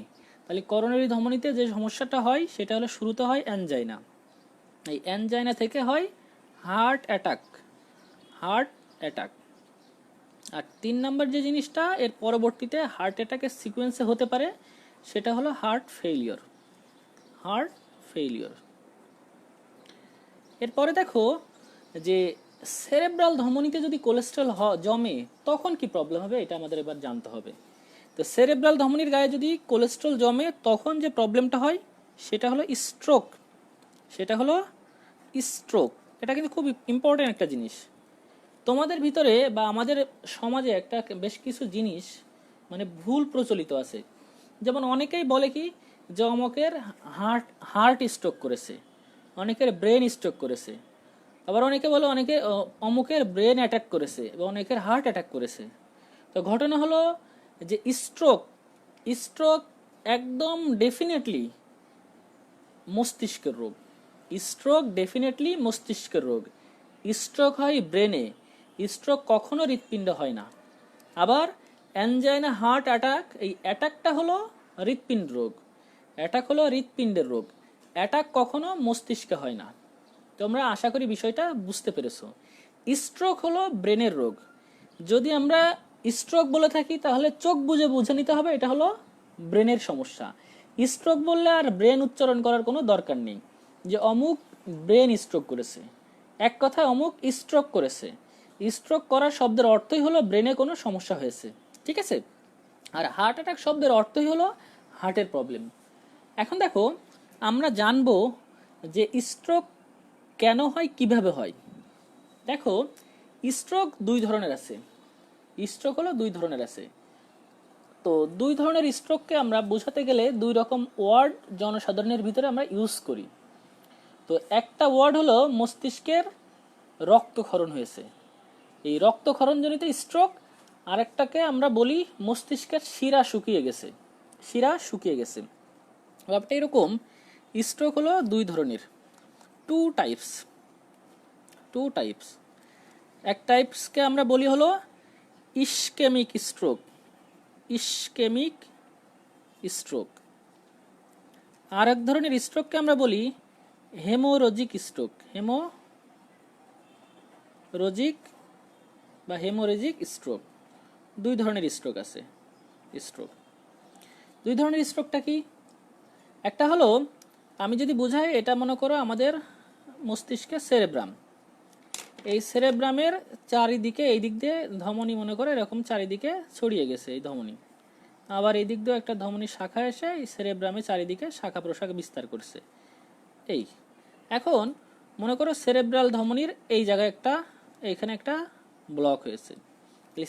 তাহলে করোনারি ধমনীতে যে সমস্যাটা হয় সেটা হলো শুরুতে হয় অ্যানজাইনা, এই অ্যানজাইনা থেকে হয় হার্ট অ্যাটাক। আর 3 নম্বর যে জিনিসটা এর পরবর্তীতে হার্ট অ্যাটাকের সিকোয়েন্সে হতে পারে সেটা হলো হার্ট ফেইলিওর। এরপরে দেখো যে সেরেব্রাল ধমনীতে যদি কোলেস্ট্রল জমে তখন কি প্রবলেম হবে এটা আমাদের এবার জানতে হবে। তো সেরেব্রাল ধমনীর গায়ে যদি কোলেস্ট্রল জমে তখন যে প্রবলেমটা হয় সেটা হলো স্ট্রোক। এটা কিন্তু খুব ইম্পর্টেন্ট একটা জিনিস। তোমাদের ভিতরে বা আমাদের সমাজে একটা বেশ কিছু জিনিস মানে ভুল প্রচলিত আছে। যেমন অনেকেই বলে কি যে অমুকের হার্ট স্ট্রোক করেছে, অনেকের ব্রেন স্ট্রোক করেছে, আবার অনেকে বলে অমুকের ব্রেন অ্যাটাক করেছে এবং অনেকের হার্ট অ্যাটাক করেছে। তো ঘটনা হলো যে স্ট্রোক একদম ডেফিনেটলি মস্তিষ্কের রোগ। স্ট্রোক হয় ব্রেনে, স্ট্রোক কখনো হৃৎপিণ্ড হয় না। আবার অ্যানজাইনা, হার্ট অ্যাটাক, এই অ্যাটাকটা হলো হৃৎপিণ্ডের রোগ। অ্যাটাক কখনো মস্তিষ্কে হয় না। তোমরা আশা করি বিষয়টা বুঝতে পেরেছো। স্ট্রোক হলো ব্রেনের রোগ। যদি আমরা স্ট্রোক বলে থাকি তাহলে চোখ বুঝে নিতে হবে এটা হলো ব্রেনের সমস্যা। স্ট্রোক বললে আর ব্রেন উচ্চারণ করার কোনো দরকার নেই যে অমুক ব্রেন স্ট্রোক করেছে, এক কথায় অমুক স্ট্রোক করেছে। স্ট্রোক করার শব্দের অর্থই হলো ব্রেনে কোনো সমস্যা হয়েছে। ঠিক আছে, আর হার্ট অ্যাটাক শব্দের অর্থই হলো হার্টের প্রবলেম। এখন দেখো আমরা জানবো যে স্ট্রোক কেন হয়, কিভাবে হয়। দেখো স্ট্রোক দুই ধরনের আছে। তো দুই ধরনের স্ট্রোককে আমরা বোঝাতে গেলে দুই রকম ওয়ার্ড জনসাধারণের ভিতরে আমরা ইউজ করি। তো একটা ওয়ার্ড হলো মস্তিষ্কের রক্তক্ষরণ হয়েছে, এই রক্তক্ষরণজনিত স্ট্রোক। আর একটাকে আমরা বলি মস্তিষ্কের শিরা শুকিয়ে গেছে। ব্যাপারটা এরকম, স্ট্রোক হলো দুই ধরনের, টু টাইপস। এক টাইপসকে আমরা বলি হলো ইসকেমিক স্ট্রোক। আর এক ধরনের স্ট্রোককে আমরা বলি হেমোরজিক স্ট্রোক। দুই ধরনের স্ট্রোক আছে। দুই ধরনের স্ট্রোকটা কি? একটা হলো, আমি যদি বুঝাই, এটা মনে করো আমাদের মস্তিষ্কের সেরেব্রাম। এই সেরেব্রামের চারিদিকে, এই দিক দিয়ে ধমনী মনে করে এরকম চারিদিকে ছড়িয়ে গেছে এই ধমনী, আবার এই দিক দিয়ে একটা ধমনী শাখা এসে এই সেরেব্রামে চারিদিকে শাখা প্রশাখা বিস্তার করছে। এখন মনে করো সেরেব্রাল ধমনীর এই জায়গায় এইখানে একটা ব্লক হয়েছে।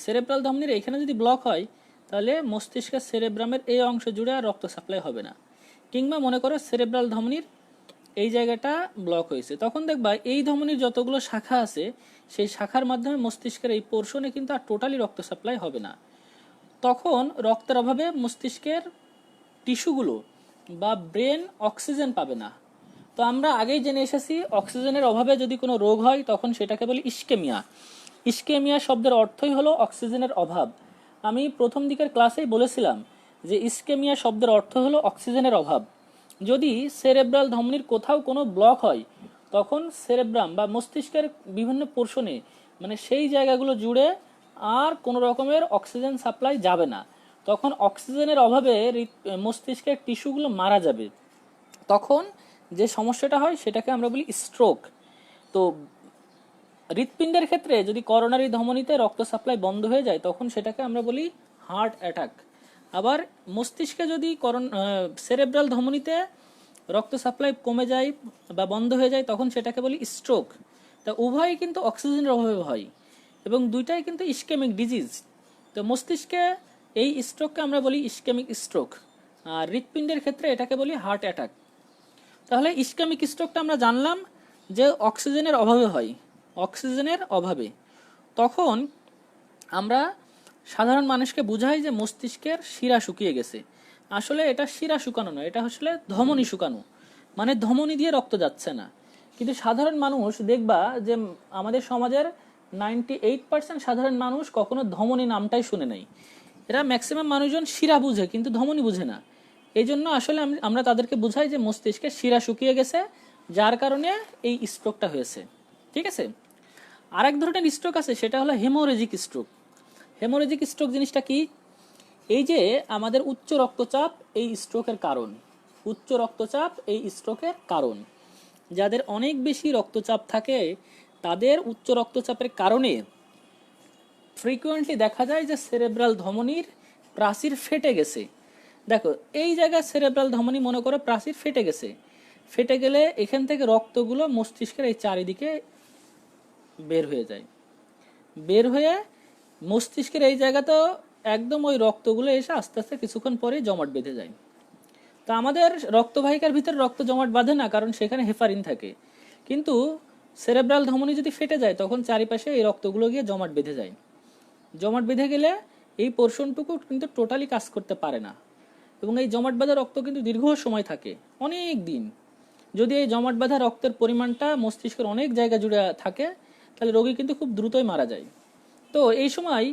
সেরেব্রাল ধমনির এখানে যদি ব্লক হয় তাহলে মস্তিষ্কের সেরেব্রামের এই অংশ জুড়ে আর রক্ত সাপ্লাই হবে না। কিংবা মনে করো সেরেব্রাল ধমনির এই জায়গাটা ব্লক হয়েছে, তখন দেখবা এই ধমনির যতগুলো শাখা আছে সেই শাখার মাধ্যমে মস্তিষ্কের এই পোর্শনে কিন্তু আর টোটালি রক্ত সাপ্লাই হবে না। তখন রক্তের অভাবে মস্তিষ্কের টিস্যুগুলো বা ব্রেন অক্সিজেন পাবে না। তো আমরা আগেই জেনে এসেছি অক্সিজেনের অভাবে যদি কোনো রোগ হয় তখন সেটাকে বলি ইস্কেমিয়া। ইস্কেমিয়া শব্দের অর্থই হলো অক্সিজেনের অভাব। আমি প্রথম দিকের ক্লাসেই বলেছিলাম যে ইস্কেমিয়া শব্দের অর্থ হলো অক্সিজেনের অভাব। যদি সেরেব্রাল ধমনির কোথাও কোনো ব্লক হয় তখন সেরেব্রাম বা মস্তিষ্কের বিভিন্ন পোর্শনে মানে সেই জায়গাগুলো জুড়ে আর কোনো রকমের অক্সিজেন সাপ্লাই যাবে না। তখন অক্সিজেনের অভাবে মস্তিষ্কের টিস্যুগুলো মারা যাবে। তখন যে সমস্যাটা হয় সেটাকে আমরা বলি স্ট্রোক। তো হৃৎপিণ্ডের ক্ষেত্রে যদি করোনারি ধমনীতে রক্ত সাপ্লাই বন্ধ হয়ে যায় তখন সেটাকে আমরা বলি হার্ট অ্যাটাক। আবার মস্তিষ্কে যদি সেরেব্রাল ধমনীতে রক্ত সাপ্লাই কমে যায় বা বন্ধ হয়ে যায় তখন সেটাকে বলি স্ট্রোক। তা উভয়ই কিন্তু অক্সিজেনের অভাবে হয় এবং দুইটাই কিন্তু ইস্কেমিক ডিজিজ। তো মস্তিষ্কে এই স্ট্রোককে আমরা বলি ইস্কেমিক স্ট্রোক, আর হৃৎপিণ্ডের ক্ষেত্রে এটাকে বলি হার্ট অ্যাটাক। তাহলে ইস্কেমিক স্ট্রোকটা আমরা জানলাম যে অক্সিজেনের অভাবে হয়, অক্সিজেনের অভাবে। তখন আমরা সাধারণ মানুষকে বুঝাই যে মস্তিষ্কের শিরা শুকিয়ে গেছে। আসলে এটা শিরা শুকানো নয়, এটা আসলে ধমনী শুকানো, মানে ধমনী দিয়ে রক্ত যাচ্ছে না। কিন্তু সাধারণ মানুষ দেখবা যে আমাদের সমাজের 98% সাধারণ মানুষ কখনো ধমনী নামটাই শুনে নাই। এরা ম্যাক্সিমাম মানুষজন শিরা বুঝে কিন্তু ধমনী বুঝে না। এই জন্য আসলে আমরা তাদেরকে বুঝাই যে মস্তিষ্কে শিরা শুকিয়ে গেছে, যার কারণে এই স্ট্রোকটা হয়েছে। ঠিক আছে, আরেক ধরনের স্ট্রোক আছে, সেটা হলো হেমোরেজিক স্ট্রোক। হেমোরেজিক স্ট্রোক জিনিসটা কি? এই যে আমাদের উচ্চ রক্তচাপ এই স্ট্রোকের কারণ, উচ্চ রক্তচাপ এই স্ট্রোকের কারণ। যাদের অনেক বেশি রক্তচাপ থাকে তাদের উচ্চ রক্তচাপের কারণে ফ্রিকুয়েন্টলি দেখা যায় যে সেরেব্রাল ধমনীর প্রাচীর ফেটে গেছে। দেখো এই জায়গায় সেরেব্রাল ধমনী মনে করো প্রাচীর ফেটে গেছে, ফেটে গেলে এখান থেকে রক্তগুলো মস্তিষ্কের এই চারিদিকে বের হয়ে যায়, বের হয়ে মস্তিষ্কের এই জায়গাতেও একদম ওই রক্তগুলো এসে আস্তে আস্তে কিছুক্ষণ পরে জমাট বেঁধে যায়। তা আমাদের রক্তবাহিকার ভিতরে রক্ত জমাট বাঁধে না, কারণ সেখানে হেপারিন থাকে। কিন্তু সেরেব্রাল ধমনী যদি ফেটে যায় তখন চারিপাশে এই রক্তগুলো গিয়ে জমাট বেঁধে যায়। জমাট বেঁধে গেলে এই পোর্শনটুকু কিন্তু টোটালি কাজ করতে পারে না, এবং এই জমাট বাঁধা রক্ত কিন্তু দীর্ঘ সময় থাকে, অনেক দিন। যদি এই জমাট বাঁধা রক্তের পরিমাণটা মস্তিষ্কের অনেক জায়গা জুড়ে থাকে তাহলে রোগী কিন্তু খুব দ্রুতই মারা যায়। তো এই সময়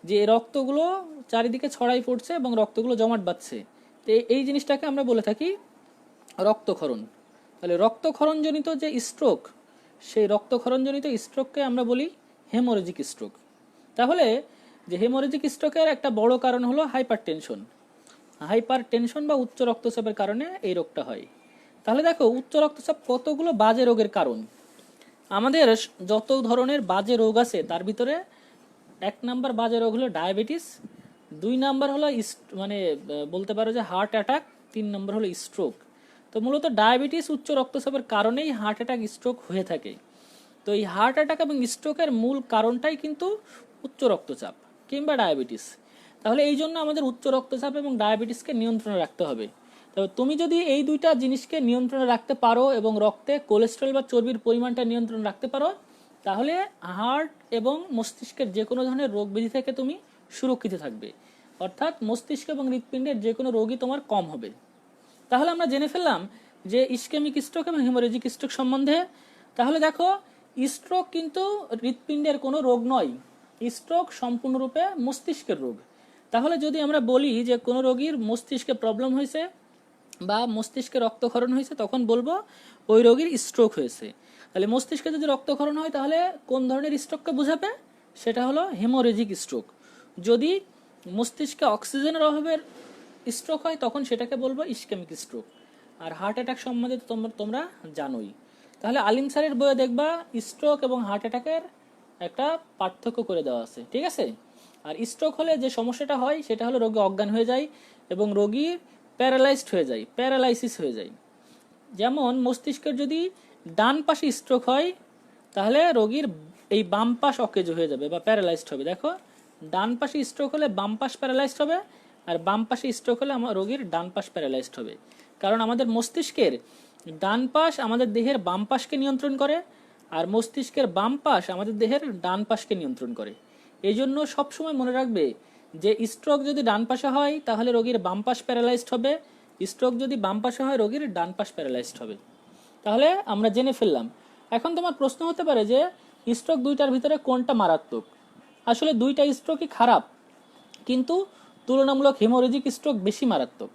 যে রক্তগুলো চারিদিকে ছড়াই পড়ছে এবং রক্তগুলো জমাট বাঁধছে, তো এই জিনিসটাকে আমরা বলে থাকি রক্তক্ষরণ। তাহলে রক্তক্ষরণজনিত যে স্ট্রোক, সেই রক্তক্ষরণজনিত স্ট্রোককে আমরা বলি হেমোরেজিক স্ট্রোক। তাহলে যে হেমোরেজিক স্ট্রোকের একটা বড় কারণ হলো হাইপার টেনশন। হাইপার টেনশন বা উচ্চ রক্তচাপের কারণে এই রোগটা হয়। তাহলে দেখো উচ্চ রক্তচাপ কতগুলো বাজে রোগের কারণ। আমাদের যত ধরনের বাজে রোগ আছে তার ভিতরে 1 নাম্বার বাজে রোগ হলো ডায়াবেটিস, 2 নাম্বার হলো মানে বলতে পারো যে হার্ট অ্যাটাক, 3 নম্বর হলো স্ট্রোক। তো মূলত ডায়াবেটিস উচ্চ রক্তচাপের কারণেই হার্ট অ্যাটাক স্ট্রোক হয়ে থাকে। তো এই হার্ট অ্যাটাক এবং স্ট্রোকের মূল কারণটাই কিন্তু উচ্চ রক্তচাপ কিংবা ডায়াবেটিস। তাহলে এই জন্য আমাদের উচ্চ রক্তচাপ এবং ডায়াবেটিসকে নিয়ন্ত্রণে রাখতে হবে। তবে তুমি যদি এই দুইটা জিনিসকে নিয়ন্ত্রণে রাখতে পারো এবং রক্তে কোলেস্টেরল বা চর্বির পরিমাণটা নিয়ন্ত্রণে রাখতে পারো, তাহলে হার্ট এবং মস্তিষ্কের যে কোনো ধরনের রোগ ব্যাধি থেকে তুমি সুরক্ষিত থাকবে, অর্থাৎ মস্তিষ্ক এবং হৃৎপিণ্ডের যে কোনো রোগই তোমার কম হবে। তাহলে আমরা জেনে ফেললাম যে ইসকেমিক স্ট্রোক এবং হেমোরেজিক স্ট্রোক সম্বন্ধে। তাহলে দেখো স্ট্রোক কিন্তু হৃৎপিণ্ডের কোনো রোগ নয়, স্ট্রোক সম্পূর্ণরূপে মস্তিষ্কের রোগ। তাহলে যদি আমরা বলি যে কোনো রোগীর মস্তিষ্কে প্রবলেম হয়েছে বা মস্তিষ্কে রক্তক্ষরণ হয়েছে তখন বলবো ওই রোগীর স্ট্রোক হয়েছে। তাহলে মস্তিষ্কে যদি রক্তক্ষরণ হয় তাহলে কোন ধরনের স্ট্রোককে বোঝাবে? সেটা হলো হেমোরেজিক স্ট্রোক। যদি মস্তিষ্কে অক্সিজেনের অভাবের স্ট্রোক হয় তখন সেটাকে বলবো ইসকেমিক স্ট্রোক। আর হার্ট অ্যাটাক সম্বন্ধে তোমরা জানোই। তাহলে আলিম স্যারের বইয়ে দেখবা স্ট্রোক এবং হার্ট অ্যাটাকের একটা পার্থক্য করে দেওয়া আছে, ঠিক আছে? আর স্ট্রোক হলে যে সমস্যাটা হয় সেটা হলো রোগী অজ্ঞান হয়ে যায় এবং রোগী প্যারালাইজড হয়ে যায়, প্যারালাইসিস হয়ে যায়। যেমন মস্তিষ্কের যদি ডান পাশে স্ট্রোক হয় তাহলে রোগীর এই বাম পাশ অকেজো হয়ে যাবে বা প্যারালাইজড হবে। দেখো ডান পাশে স্ট্রোক হলে বাম পাশ প্যারালাইজড হবে, আর বাম পাশে স্ট্রোক হলে আমার রোগীর ডান পাশ প্যারালাইজড হবে। কারণ আমাদের মস্তিষ্কের ডান পাশ আমাদের দেহের বাম পাশকে নিয়ন্ত্রণ করে, আর মস্তিষ্কের বাম পাশ আমাদের দেহের ডান পাশকে নিয়ন্ত্রণ করে। এই জন্য সবসময় মনে রাখবে যে স্ট্রোক যদি ডান পাশে হয় তাহলে রোগীর বাম পাশ প্যারালাইজড হবে, স্ট্রোক যদি বাম পাশে হয় রোগীর ডান পাশ প্যারালাইজড হবে। তাহলে আমরা জেনে ফেললাম। এখন তোমার প্রশ্ন হতে পারে যে স্ট্রোক দুইটার ভিতরে কোনটা মারাত্মক? আসলে দুইটা স্ট্রোকই খারাপ, কিন্তু তুলনামূলক হেমোরেজিক স্ট্রোক বেশি মারাত্মক।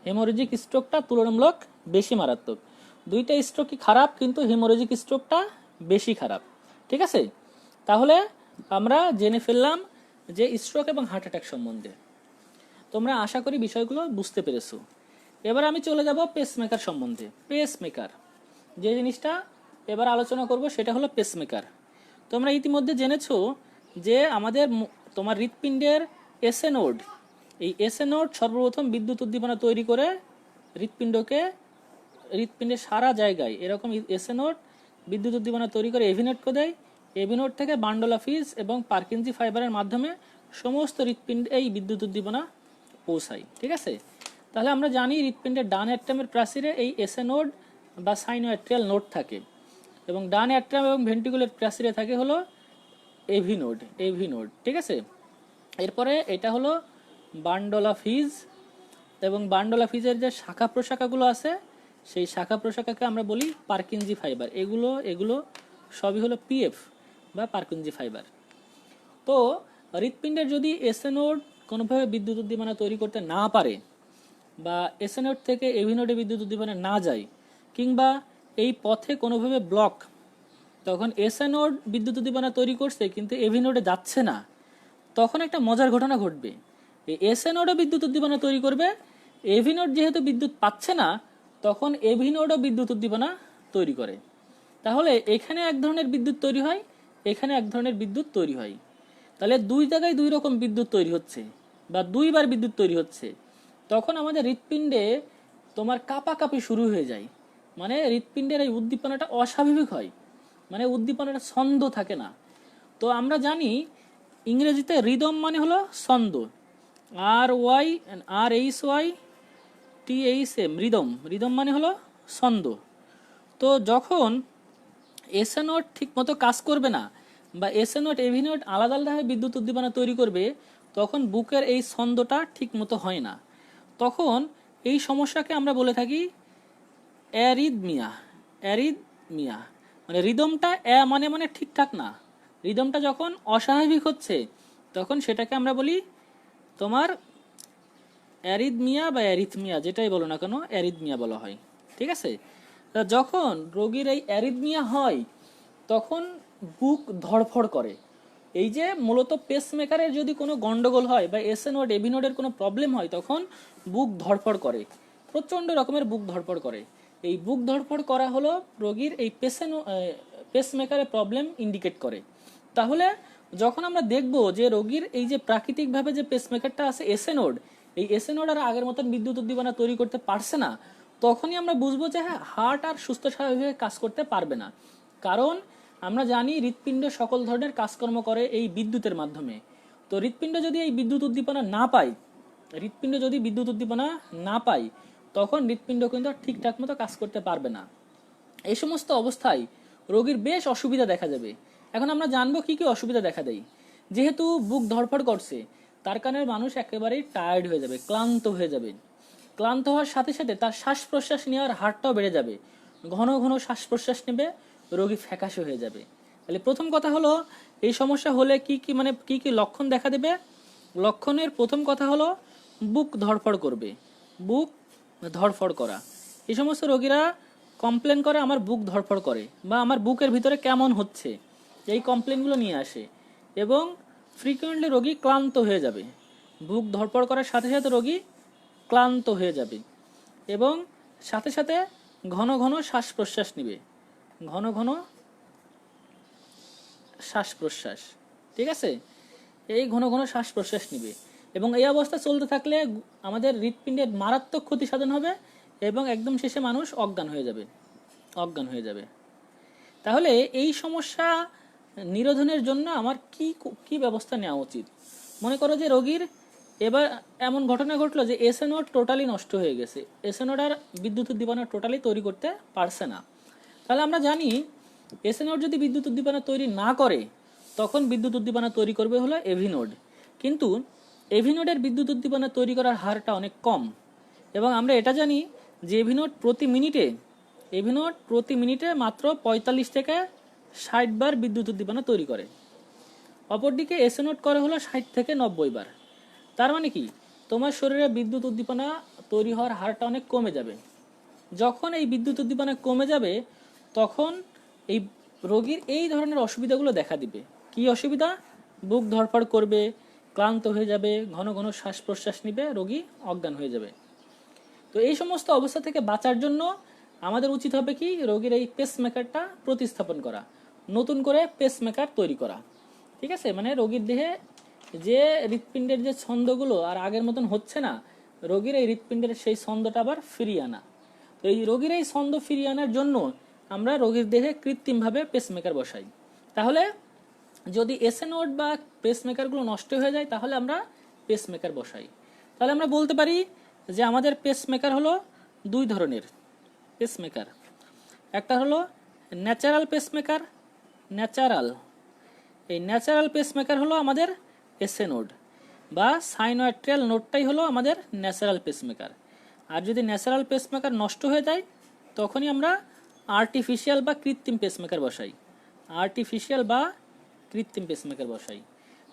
হেমোরেজিক স্ট্রোকটা তুলনামূলক বেশি মারাত্মক। দুইটা স্ট্রোকই খারাপ, কিন্তু হেমোরেজিক স্ট্রোকটা বেশি খারাপ। ঠিক আছে, তাহলে আমরা জেনে ফেললাম যে স্ট্রোক এবং হার্ট অ্যাটাক সম্বন্ধে। তোমরা আশা করি বিষয়গুলো বুঝতে পেরেছো। এবার আমি চলে যাব পেসমেকার সম্বন্ধে। পেসমেকার যে জিনিসটা এবার আলোচনা করব সেটা হলো পেসমেকার। তোমরা ইতিমধ্যে জেনেছো যে আমাদের তোমার হৃৎপিণ্ডের এসএ নোড, এই এসএ নোড সর্বপ্রথম বিদ্যুৎ উদ্দীপনা তৈরি করে হৃৎপিণ্ডের সারা জায়গায় এরকম এসএ নোড বিদ্যুৎ উদ্দীপনা তৈরি করে এভি নোডকে দেয়। এভি নোড থেকে বান্ডল অফ হিজ এবং পার্কিনজি ফাইবারের মাধ্যমে সমস্ত হৃৎপিণ্ডে এই বিদ্যুৎ উদ্দীপনা পৌঁছায়। ঠিক আছে, তাহলে আমরা জানি হৃৎপিণ্ডের ডান অ্যাট্রামের প্রাচীরে এই এসএ নোড বা সাইনোঅ্যাট্রিয়াল নোড থাকে, এবং ডান অ্যাট্রাম এবং ভেন্ট্রিকুলার প্রাচীরে থাকে হলো এভি নোড। ঠিক আছে, এরপরে এটা হলো বান্ডল অফ হিজ, এবং বান্ডল অফ হিজের যে শাখা প্রশাখাগুলো আছে সেই শাখা প্রশাখাকে আমরা বলি পার্কিনজি ফাইবার। এগুলো সবই হলো পিএফ বা পার্কিনজি ফাইবার। তো হৃৎপিণ্ডের যদি এসএ নোড কোনোভাবে বিদ্যুৎ উদ্দীপনা তৈরি করতে না পারে, বা এসএ নোড থেকে এভি নোডে বিদ্যুৎ উদ্দীপনা না যায়, কিংবা এই পথে কোনোভাবে ব্লক, তখন এসএ নোড বিদ্যুৎ উদ্দীপনা তৈরি করছে কিন্তু এভি নোডে যাচ্ছে না, তখন একটা মজার ঘটনা ঘটবে। এই এসএ নোডও বিদ্যুৎ উদ্দীপনা তৈরি করবে, এভি নোড যেহেতু বিদ্যুৎ পাচ্ছে না তখন এভি নোডও বিদ্যুৎ উদ্দীপনা তৈরি করে। তাহলে এখানে এক ধরনের বিদ্যুৎ তৈরি হয়, এখানে এক ধরনের বিদ্যুৎ তৈরি হয়। তাহলে দুই জায়গায় দুই রকম বিদ্যুৎ তৈরি হচ্ছে বা দুইবার বিদ্যুৎ তৈরি হচ্ছে। তখন আমাদের হৃৎপিণ্ডে তোমার কাঁপাকাঁপি শুরু হয়ে যায়, মানে হৃৎপিণ্ডের এই উদ্দীপনাটা অস্বাভাবিক হয়, মানে উদ্দীপনাটা ছন্দ থাকে না। তো আমরা জানি ইংরেজিতে রিদম মানে হলো ছন্দ, RYTHM, রিদম মানে হলো ছন্দ। তো যখন এসএ নোড ঠিক মতো কাজ করবে না, বা এসএ নোড এভি নোড আলাদা আলাদাভাবে বিদ্যুৎ উদ্দীপনা তৈরি করবে, তখন বুকের এই ছন্দটা ঠিক মতো হয় না। তখন এই সমস্যাকে আমরা বলে থাকি অ্যারিদমিয়া। মানে রিদমটা মানে ঠিকঠাক না, রিদমটা যখন অস্বাভাবিক হচ্ছে তখন সেটাকে আমরা বলি তোমার অ্যারিদমিয়া বা অ্যারিথমিয়া, যেটাই বলো না কেন অ্যারিদমিয়া বলা হয়। ঠিক আছে, যখন রোগীর এই অ্যারিদমিয়া হয় তখন বুক ধড়ফড় করে। এই যে মূলত পেসমেকারের যদি কোনো গন্ডগোল হয় বা এসএ নোড এভি নোডের কোনো প্রবলেম হয় তখন বুক ধড়ফড় করে, প্রচণ্ড রকমের বুক ধড়ফড় করে। এই বুক ধড়ফড় করা হলো রোগীর এই পেসমেকারের প্রবলেম ইন্ডিকেট করে। তাহলে যখন আমরা দেখব যে রোগীর এই যে প্রাকৃতিকভাবে যে পেসমেকারটা আছে এসএ নোড, এই এসএ নোড আর আগের মতন বিদ্যুৎ উদ্দীপনা তৈরি করতে পারছে না, তখনই আমরা বুঝবো যে হ্যাঁ, হার্ট আর সুস্থ স্বাভাবিকভাবে কাজ করতে পারবে না। কারণ আমরা জানি হৃৎপিণ্ড সকল ধরনের কাজকর্ম করে এই বিদ্যুতের মাধ্যমে। তো হৃৎপিণ্ড যদি এই বিদ্যুৎ উদ্দীপনা না পায়, তখন হৃৎপিণ্ড কিন্তু ঠিকঠাক মতো কাজ করতে পারবে না। এই সমস্ত অবস্থায় রোগীর বেশ অসুবিধা দেখা যাবে। এখন আমরা জানবো কি কি অসুবিধা দেখা দেয়। যেহেতু বুক ধড়ফড় করছে, তার কারণে মানুষ একেবারেই টায়ার্ড হয়ে যাবে, ক্লান্ত হয়ে যাবে। ক্লান্ত হওয়ার সাথে সাথে তার শ্বাস প্রশ্বাস নেওয়ার হারটাও বেড়ে যাবে, ঘন ঘন শ্বাস প্রশ্বাস নেবে, রোগী ফ্যাকাশে হয়ে যাবে। তাহলে প্রথম কথা হলো এই সমস্যা হলে কি কি লক্ষণ দেখা দেবে। লক্ষণের প্রথম কথা হলো বুক ধড়ফড় করবে, বুক ধড়ফড় করা। এই সমস্ত রোগীরা কমপ্লেন করে আমার বুক ধড়ফড় করে বা আমার বুকের ভিতরে কেমন হচ্ছে, এই কমপ্লেনগুলো নিয়ে আসে। এবং ফ্রিকুয়েন্টলি রোগী ক্লান্ত হয়ে যাবে, বুক ধড়ফড় করার সাথে সাথে রোগী ক্লান্ত হয়ে যাবে, এবং সাথে সাথে ঘন ঘন শ্বাস প্রশ্বাস নেবে, ঘন ঘন শ্বাস প্রশ্বাস। ঠিক আছে, এই ঘন ঘন শ্বাস প্রশ্বাস নেবে, এবং এই অবস্থা চলতে থাকলে আমাদের হৃৎপিণ্ডের মারাত্মক ক্ষতি সাধন হবে এবং একদম শেষে মানুষ অজ্ঞান হয়ে যাবে। তাহলে এই সমস্যা নিরোধনের জন্য আমার কি কি ব্যবস্থা নেওয়া উচিত। মনে করো যে রোগীর এবার এমন ঘটনা ঘটলো যে এসএ নোড টোটালি নষ্ট হয়ে গেছে, এসএ নোড আর বিদ্যুৎ উদ্দীপনা টোটালি তৈরি করতে পারছে না। তাহলে আমরা জানি এসএ নোড যদি বিদ্যুৎ উদ্দীপনা তৈরি না করে তখন বিদ্যুৎ উদ্দীপনা তৈরি করবে হলো এভি নোড। কিন্তু এভি নোডের বিদ্যুৎ উদ্দীপনা তৈরি করার হারটা অনেক কম, এবং আমরা এটা জানি যে এভি নোড প্রতি মিনিটে মাত্র 45 থেকে 60 বার বিদ্যুৎ উদ্দীপনা তৈরি করে। অপরদিকে এসএ নোড করে হলো 60 থেকে 90 বার। তার মানে কি, তোমার শরীরে বিদ্যুৎ উদ্দীপনা তৈরি হওয়ার হারটা অনেক কমে যাবে। যখন এই বিদ্যুৎ উদ্দীপনা কমে যাবে তখন এই রোগীর এই ধরনের অসুবিধাগুলো দেখা দিবে। কি অসুবিধা? বুক ধড়ফড় করবে, ক্লান্ত হয়ে যাবে, ঘন ঘন শ্বাস প্রশ্বাস নিবে, রোগী অজ্ঞান হয়ে যাবে। তো এই সমস্ত অবস্থা থেকে বাঁচার জন্য আমাদের উচিত হবে কি, রোগীর এই পেসমেকারটা প্রতিস্থাপন করা, নতুন করে পেসমেকার তৈরি করা। ঠিক আছে, মানে রোগীর দেহে যে হৃৎপিণ্ডের যে ছন্দগুলো আর আগের মতন হচ্ছে না, রোগীর এই হৃৎপিণ্ডের সেই ছন্দটা আবার ফিরিয়ে আনা। তো এই রোগীর এই ছন্দ ফিরিয়ে আনার জন্য আমরা রোগীর দেহে কৃত্রিমভাবে পেসমেকার বসাই। তাহলে যদি এসএ নোড বা পেসমেকারগুলো নষ্ট হয়ে যায় তাহলে আমরা পেসমেকার বসাই। তাহলে আমরা বলতে পারি যে আমাদের পেসমেকার হলো দুই ধরনের পেসমেকার। একটা হলো ন্যাচারাল পেসমেকার, এই ন্যাচারাল পেসমেকার হলো আমাদের এসএ নোড, বা সাইনোয়াট্রিয়াল নোডটাই হলো আমাদের ন্যাচারাল পেসমেকার। আর যদি ন্যাচারাল পেসমেকার নষ্ট হয়ে যায় তখনই আমরা আর্টিফিশিয়াল বা কৃত্রিম পেসমেকার বসাই।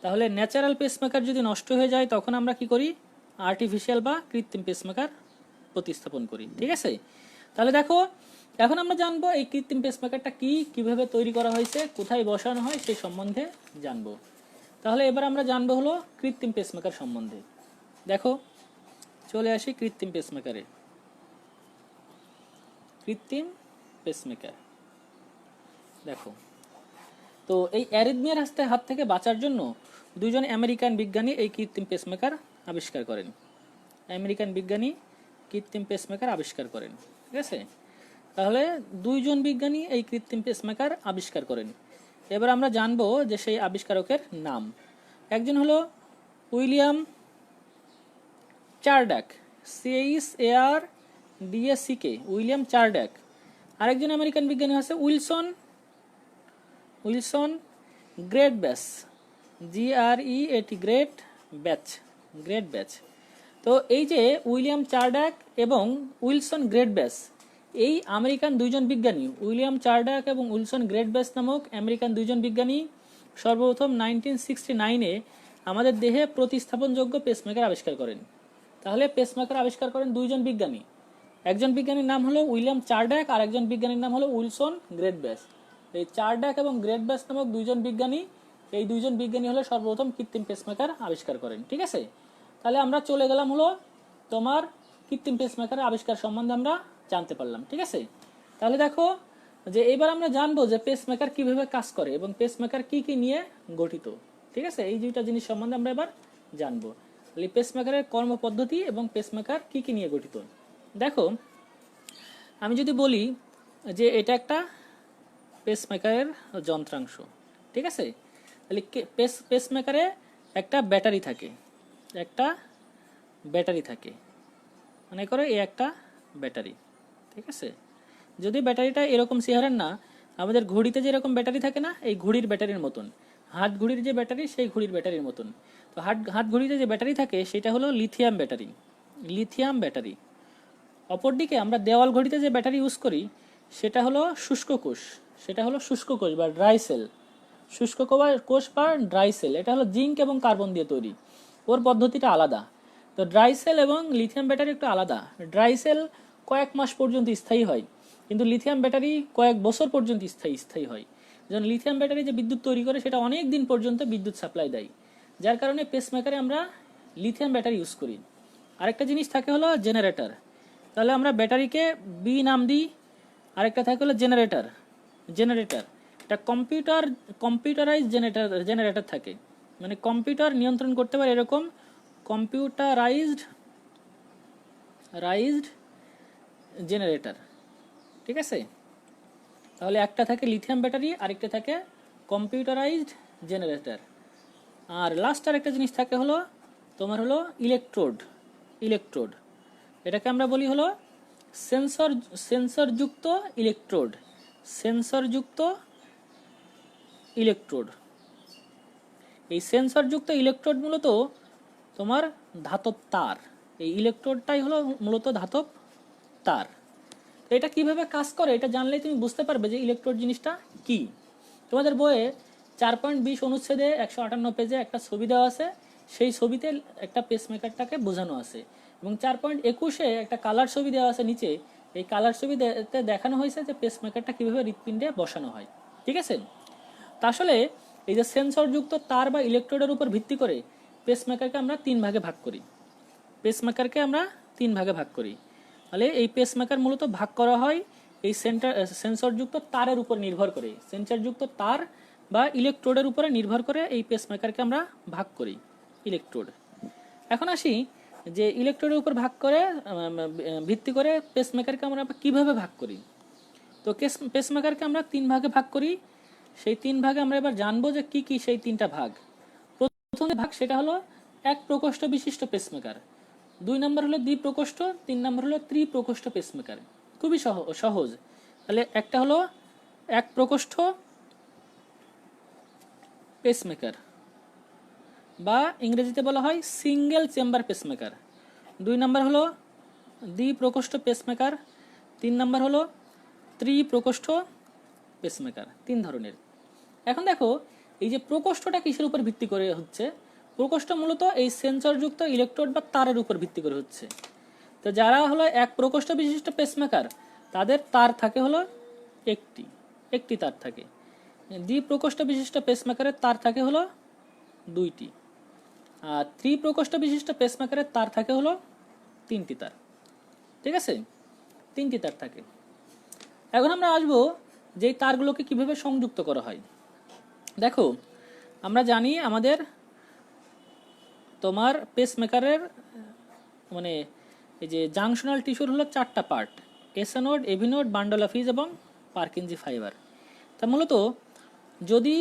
তাহলে ন্যাচারাল পেসমেকার যদি নষ্ট হয়ে যায় তখন আমরা কি করি? আর্টিফিশিয়াল বা কৃত্রিম পেসমেকার প্রতিস্থাপন করি। ঠিক আছে, তাহলে দেখো এখন আমরা জানবো এই কৃত্রিম পেসমেকারটা কি, কিভাবে তৈরি করা হয়েছে, কোথায় বসানো হয় সেই সম্বন্ধে জানবো। তাহলে এবার আমরা জানবো হলো কৃত্রিম পেসমেকার সম্বন্ধে। দেখো চলে আসি কৃত্রিম পেসমেকার। দেখো, তো এই অ্যারিথমিয়ার হাত থেকে বাঁচার জন্য দুইজন আমেরিকান বিজ্ঞানী এই কৃত্রিম পেসমেকার আবিষ্কার করেন। ঠিক আছে, তাহলে দুইজন বিজ্ঞানী এই কৃত্রিম পেসমেকার আবিষ্কার করেন। এবার আমরা জানবো যে সেই আবিষ্কারকের নাম। একজন হলো উইলিয়াম চার্ডাক, CHARDAC, উইলিয়াম চার্ডাক। আরেকজন আমেরিকান বিজ্ঞানী হচ্ছে উইলসন গ্রেটব্যাচ, গ্রেট ব্যাচ। তো এই যে উইলিয়াম চার্ডাক এবং উইলসন গ্রেটব্যাচ, এই আমেরিকান দুইজন বিজ্ঞানী, উইলিয়াম চার্ডাক এবং উইলসন গ্রেটব্যাচ নামক আমেরিকান দুইজন বিজ্ঞানী সর্বপ্রথম 1969-এ আমাদের দেহে প্রতিস্থাপনযোগ্য পেসমেকার আবিষ্কার করেন। তাহলে পেসমেকার আবিষ্কার করেন দুইজন বিজ্ঞানী, একজন বিজ্ঞানীর নাম হলো উইলিয়াম চার্ডাক আর একজন বিজ্ঞানীর নাম হলো উইলসন গ্রেটব্যাচ। এই চার্ডাক এবং গ্রেটব্যাচ নামক দুইজন বিজ্ঞানী হলো সর্বপ্রথম কৃত্রিম পেসমেকার আবিষ্কার করেন। ঠিক আছে, তাহলে আমরা চলে গেলাম হলো তোমার কৃত্রিম পেসমেকার আবিষ্কার সম্বন্ধে আমরা জানতে পারলাম। ঠিক আছে, তাহলে দেখো যে এবার আমরা জানবো যে পেসমেকার কিভাবে কাজ করে এবং পেসমেকার কি কি নিয়ে গঠিত। ঠিক আছে, এই দুইটা জিনিস সম্বন্ধে আমরা এবার জানবো। পেসমেকারের কর্মপদ্ধতি এবং পেসমেকার কি কি নিয়ে গঠিত। দেখো, আমি যদি বলি যে এটা একটা পেসমেকারের যন্ত্রাংশ, ঠিক আছে, তাহলে পেসমেকারে একটা ব্যাটারি থাকে, মনে করো এই একটা ব্যাটারি। ঠিক আছে, যদি ব্যাটারিটা এরকম চেহারার না, আমাদের ঘড়িতে যেরকম ব্যাটারি থাকে না, এই ঘড়ির ব্যাটারির মতন, হাত ঘড়ির যে ব্যাটারি সেই ঘড়ির ব্যাটারির মতন। তো হাত ঘড়িতে যে ব্যাটারি থাকে সেটা হলো লিথিয়াম ব্যাটারি। অপরদিকে আমরা দেওয়াল ঘড়িতে যে ব্যাটারি ইউজ করি সেটা হলো শুষ্ক কোষ বা ড্রাই সেল। এটা হলো জিঙ্ক এবং কার্বন দিয়ে তৈরি, ওর পদ্ধতিটা আলাদা। তো ড্রাই সেল এবং লিথিয়াম ব্যাটারি একটু আলাদা। ড্রাই সেল কয়েক মাস পর্যন্ত স্থায়ী হয়, কিন্তু লিথিয়াম ব্যাটারি কয়েক বছর পর্যন্ত স্থায়ী হয়। যেমন লিথিয়াম ব্যাটারি যে বিদ্যুৎ তৈরি করে সেটা অনেক দিন পর্যন্ত বিদ্যুৎ সাপ্লাই দেয়, যার কারণে পেসমেকারে আমরা লিথিয়াম ব্যাটারি ইউজ করি। আরেকটা জিনিস থাকে হলো জেনারেটর। তাহলে আমরা ব্যাটারিকে বি নাম দিই, আরেকটা থাকে হলো জেনারেটর। এটা কম্পিউটারাইজ জেনারেটর থাকে, মানে কম্পিউটার নিয়ন্ত্রণ করতে পারে এরকম কম্পিউটারাইজড জেনারেটর। ঠিক আছে, তাহলে একটা থাকে লিথিয়াম ব্যাটারি, আরেকটা থাকে কম্পিউটারাইজড জেনারেটর। আর লাস্ট আর একটা জিনিস থাকে হলো তোমার হলো ইলেকট্রোড। এটাকে আমরা বলি হলো সেন্সরযুক্ত ইলেকট্রোড। এই সেন্সরযুক্ত ইলেকট্রোড মূলত তোমার ধাতব তার। এই ইলেকট্রোডটাই হলো মূলত ধাতব তার। তো এটা কিভাবে কাজ করে এটা জানলেই তুমি বুঝতে পারবে যে ইলেকট্রোড জিনিসটা কি। তোমাদের বইয়ে 4.20 অনুচ্ছেদে 158 পেজে একটা ছবি দেওয়া আছে, সেই ছবিতে একটা পেসমেকারটাকে বোঝানো আছে। এবং 4.21-এ একটা কালার ছবি দেওয়া আছে নিচে, এই কালার ছবিতে দেখানো হয়েছে যে পেসমেকারটা কিভাবে হৃৎপিণ্ডে বসানো হয়। ঠিক আছে, তা আসলে এই যে সেন্সরযুক্ত তার বা ইলেকট্রোডের উপর ভিত্তি করে পেসমেকারকে আমরা 3 ভাগে ভাগ করি। তাহলে এই পেসমেকার মূলত ভাগ করা হয় এই সেন্সরযুক্ত তারের উপর নির্ভর করে, সেন্সরযুক্ত তার বা ইলেকট্রোডের উপরে নির্ভর করে এই পেসমেকারকে আমরা ভাগ করি ইলেকট্রোড। এখন আসি যে ইলেকট্রোডের উপর ভিত্তি করে পেসমেকারকে আমরা কিভাবে ভাগ করি। তো পেসমেকারকে আমরা 3 ভাগে ভাগ করি। সেই 3 ভাগে আমরা এবার জানবো যে কি কি সেই 3টা ভাগ। প্রথম ভাগ সেটা হলো এক প্রকোষ্ঠ বিশিষ্ট পেসমেকার, 2 নম্বর হলো দ্বিপ্রকোষ্ঠ, 3 নম্বর হলো ত্রিপ্রকোষ্ঠ পেসমেকার। খুবই সহজ। তাহলে একটা হলো এক প্রকোষ্ঠ পেসমেকার বা ইংরেজিতে বলা হয় সিঙ্গেল চেম্বার পেসমেকার, 2 নম্বর হলো দ্বিপ্রকোষ্ঠ পেসমেকার, 3 নম্বর হলো ত্রিপ্রকোষ্ঠ পেসমেকার। 3 ধরনের। এখন দেখো এই যে প্রকোষ্ঠটা কিসের উপর ভিত্তি করে হচ্ছে, প্রকোষ্ঠ মূলত এই সেন্সরযুক্ত ইলেকট্রোড বা তারের উপর ভিত্তি করে হচ্ছে। তো যারা হলো এক প্রকোষ্ঠ বিশিষ্ট পেসমেকার তাদের তার থাকে হলো একটি তার থাকে। দ্বিপ্রকোষ্ঠ বিশিষ্ট পেসমেকারের তার থাকে হলো 2টি, আর ত্রিপ্রকোষ্ঠ বিশিষ্ট পেসমেকারের তার থাকে হলো 3টি তার। ঠিক আছে, 3টি তার থাকে। এখন আমরা আসবো যে তারগুলোকে কিভাবে সংযুক্ত করা হয়। দেখো আমরা জানি আমাদের তোমার পেসমেকারের মানে এই যে জাংশনাল টিস্যুর হলো 4টা part, SA node, AV node, bundle of His এবং পার্কিনজি ফাইবার। তা মূলত যদি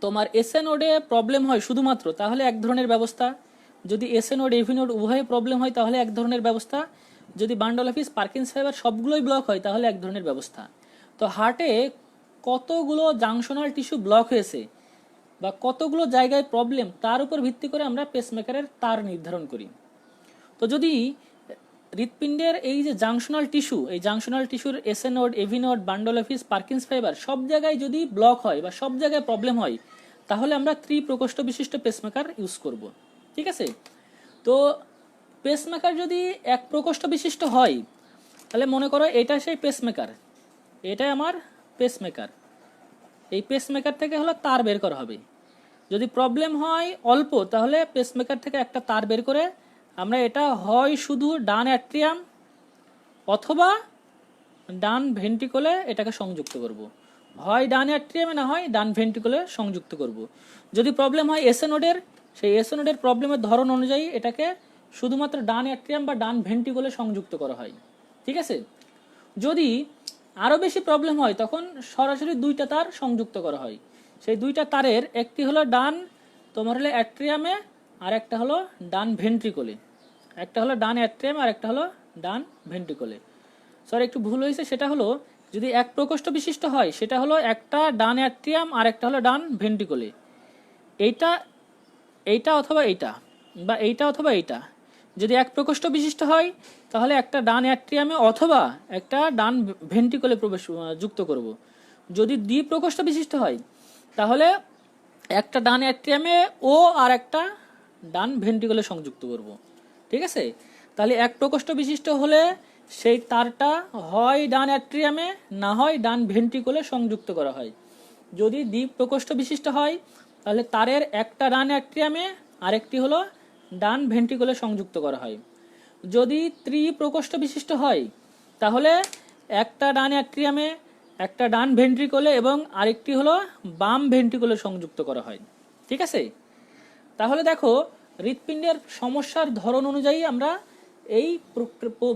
তোমার এসএ নোডে প্রবলেম হয় শুধুমাত্র তাহলে এক ধরনের ব্যবস্থা, যদি এসএ নোড এভি নোড উভয়ে প্রবলেম হয় তাহলে এক ধরনের ব্যবস্থা, যদি bundle of his Purkinje fibre সবগুলোই ব্লক হয় তাহলে এক ধরনের ব্যবস্থা। তো হার্টে কতগুলো জাংশনাল টিস্যু ব্লক হয়েছে বা কতগুলো জায়গায় প্রবলেম তার উপর ভিত্তি করে আমরা পেসমেকারের তার নির্ধারণ করি। তো যদি হৃৎপিণ্ডের এই যে জাংশনাল টিস্যু, এই জাংশনাল টিস্যুর SA node, AV node, bundle of His, Purkinje fibre সব জায়গায় যদি ব্লক হয় বা সব জায়গায় প্রবলেম হয় তাহলে আমরা ত্রিপ্রকোষ্ঠ বিশিষ্ট পেসমেকার ইউজ করব। ঠিক আছে, তো পেসমেকার যদি এক প্রকোষ্ঠ বিশিষ্ট হয় তাহলে মনে করো এটা সেই পেসমেকার, এটাই আমার পেসমেকার। এই পেসমেকার থেকে হলো তার বের করা হবে। যদি প্রবলেম হয় অল্প তাহলে পেসমেকার থেকে একটা তার বের করে আমরা এটা হয় শুধু ডান অ্যাট্রিয়াম অথবা ডান ভেন্ট্রিকলে এটাকে সংযুক্ত করব, হয় ডান অ্যাট্রিয়ামে না হয় ডান ভেন্ট্রিকলে সংযুক্ত করব। যদি প্রবলেম হয় এসএ নোডের, সেই এসএ নোডের প্রবলেমের ধরন অনুযায়ী এটাকে শুধুমাত্র ডান অ্যাট্রিয়াম বা ডান ভেন্ট্রিকলে সংযুক্ত করা হয়। ঠিক আছে, যদি আরও বেশি প্রবলেম হয় তখন সরাসরি 2টা তার সংযুক্ত করা হয়। সেই 2টা তারের একটি হলো ডান তোমার হলো অ্যাট্রিয়ামে আর একটা হলো ডান ভেন্ট্রিকলে, একটা হলো ডান অ্যাট্রিয়াম আর একটা হলো ডান ভেন্ট্রিকলে। সরি একটু ভুল হয়েছে, সেটা হলো যদি এক প্রকোষ্ঠ বিশিষ্ট হয় সেটা হলো একটা ডান অ্যাট্রিয়াম আর একটা হলো ডান ভেন্ট্রিকলে, এইটা অথবা এইটা বা এইটা অথবা এইটা। যদি এক প্রকোষ্ঠ বিশিষ্ট হয় তাহলে একটা ডান অ্যাট্রিয়ামে অথবা একটা ডান ভেন্ট্রিকলে যুক্ত করব। যদি দ্বিপ্রকোষ্ঠ বিশিষ্ট হয় তাহলে একটা ডান অ্যাট্রিয়ামে ও আর একটা ডান ভেন্ট্রিকলে সংযুক্ত করব। ঠিক আছে, তাহলে এক প্রকোষ্ঠ বিশিষ্ট হলে সেই তারটা হয় ডান অ্যাট্রিয়ামে না হয় ডান ভেন্ট্রিকলে সংযুক্ত করা হয়। যদি দ্বিপ্রকোষ্ঠ বিশিষ্ট হয় তাহলে তারের একটা ডান অ্যাট্রিয়ামে আরেকটি হলো ডান ভেন্ট্রিকলে সংযুক্ত করা হয়। যদি ত্রিপ্রকোষ্ঠ বিশিষ্ট হয় তাহলে একটা ডান অ্যাট্রিয়ামে একটা ডান ভেন্ট্রিকলে এবং আরেকটি হলো বাম ভেন্ট্রিকলে সংযুক্ত করা হয়। ঠিক আছে, তাহলে দেখো হৃৎপিণ্ডের সমস্যার ধরন অনুযায়ী আমরা এই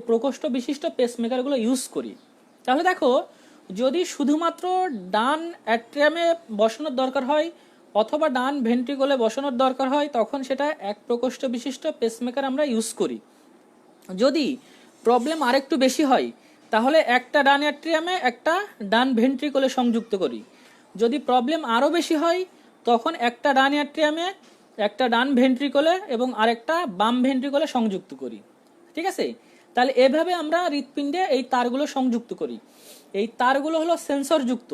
প্রকোষ্ঠ বিশিষ্ট পেসমেকারগুলো ইউজ করি। তাহলে দেখো যদি শুধুমাত্র ডান অ্যাট্রিয়ামে বসানোর দরকার হয় অথবা ডান ভেন্ট্রিকলে বসানোর দরকার হয় তখন সেটা এক প্রকোষ্ঠ বিশিষ্ট পেসমেকার আমরা ইউজ করি। যদি প্রবলেম আরেকটু বেশি হয় তাহলে একটা ডান অ্যাট্রিয়ামে একটা ডান ভেন্ট্রিকলে সংযুক্ত করি। যদি প্রবলেম আরও বেশি হয় তখন একটা ডান অ্যাট্রিয়ামে একটা ডান ভেন্ট্রিকলে এবং আরেকটা বাম ভেন্ট্রিকলে সংযুক্ত করি। ঠিক আছে, তাহলে এভাবে আমরা হৃৎপিণ্ডে এই তারগুলো সংযুক্ত করি। এই তারগুলো হলো সেন্সরযুক্ত।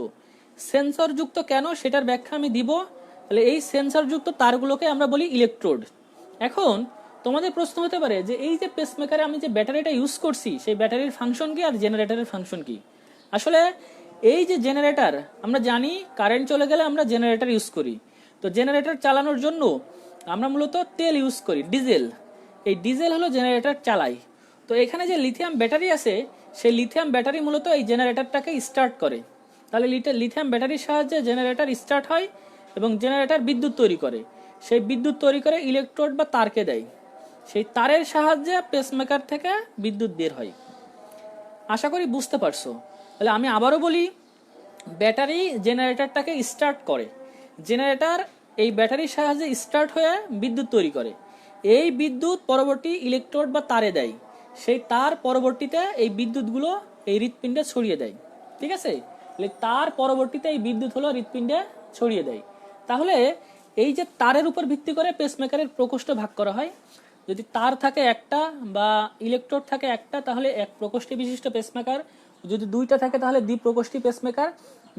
সেন্সরযুক্ত কেন সেটার ব্যাখ্যা আমি দিব। তাহলে এই সেন্সরযুক্ত তারগুলোকে আমরা বলি ইলেকট্রোড। এখন তোমাদের প্রশ্ন হতে পারে যে এই যে পেসমেকারে আমি যে ব্যাটারিটা ইউজ করছি সেই ব্যাটারির ফাংশন কি আর জেনারেটরের ফাংশন কি। আসলে এই যে জেনারেটর, আমরা জানি কারেন্ট চলে গেলে আমরা জেনারেটর ইউজ করি। তো জেনারেটর চালানোর জন্য আমরা মূলত তেল ইউজ করি, ডিজেল। এই ডিজেল হলো জেনারেটর চালাই। তো এখানে যে লিথিয়াম ব্যাটারি আছে সেই লিথিয়াম ব্যাটারি মূলত এই জেনারেটরটাকে স্টার্ট করে। তাহলে লিথিয়াম ব্যাটারির সাহায্যে জেনারেটর স্টার্ট হয় এবং জেনারেটর বিদ্যুৎ তৈরি করে। সেই বিদ্যুৎ তৈরি করে ইলেকট্রোড বা তারকে দেয়। সেই তারের সাহায্যে পেসমেকার থেকে বিদ্যুৎ বের হয়। আশা করি বুঝতে পারছো। তাহলে আমি আবারও বলি, ব্যাটারি জেনারেটরটাকে স্টার্ট করে। জেনারেটর এই ব্যাটারির সাহায্যে স্টার্ট হয়ে বিদ্যুৎ তৈরি করে। এই বিদ্যুৎ পরবর্তী ইলেকট্রোড বা তারে দেয়। সেই তার পরবর্তীতে এই বিদ্যুৎগুলো এই হৃৎপিণ্ডে ছড়িয়ে দেয়। ঠিক আছে, তার পরবর্তীতে এই বিদ্যুৎ হলো হৃৎপিণ্ডে ছড়িয়ে দেয়। তাহলে এই যে তারের উপর ভিত্তি করে পেসমেকারের প্রকোষ্ঠ ভাগ করা হয়। যদি তার থাকে একটা বা ইলেকট্রোড থাকে একটা তাহলে এক প্রকোষ্ঠী বিশিষ্ট পেসমেকার। যদি দুইটা থাকে তাহলে দ্বিপ্রকোষ্ঠী পেসমেকার।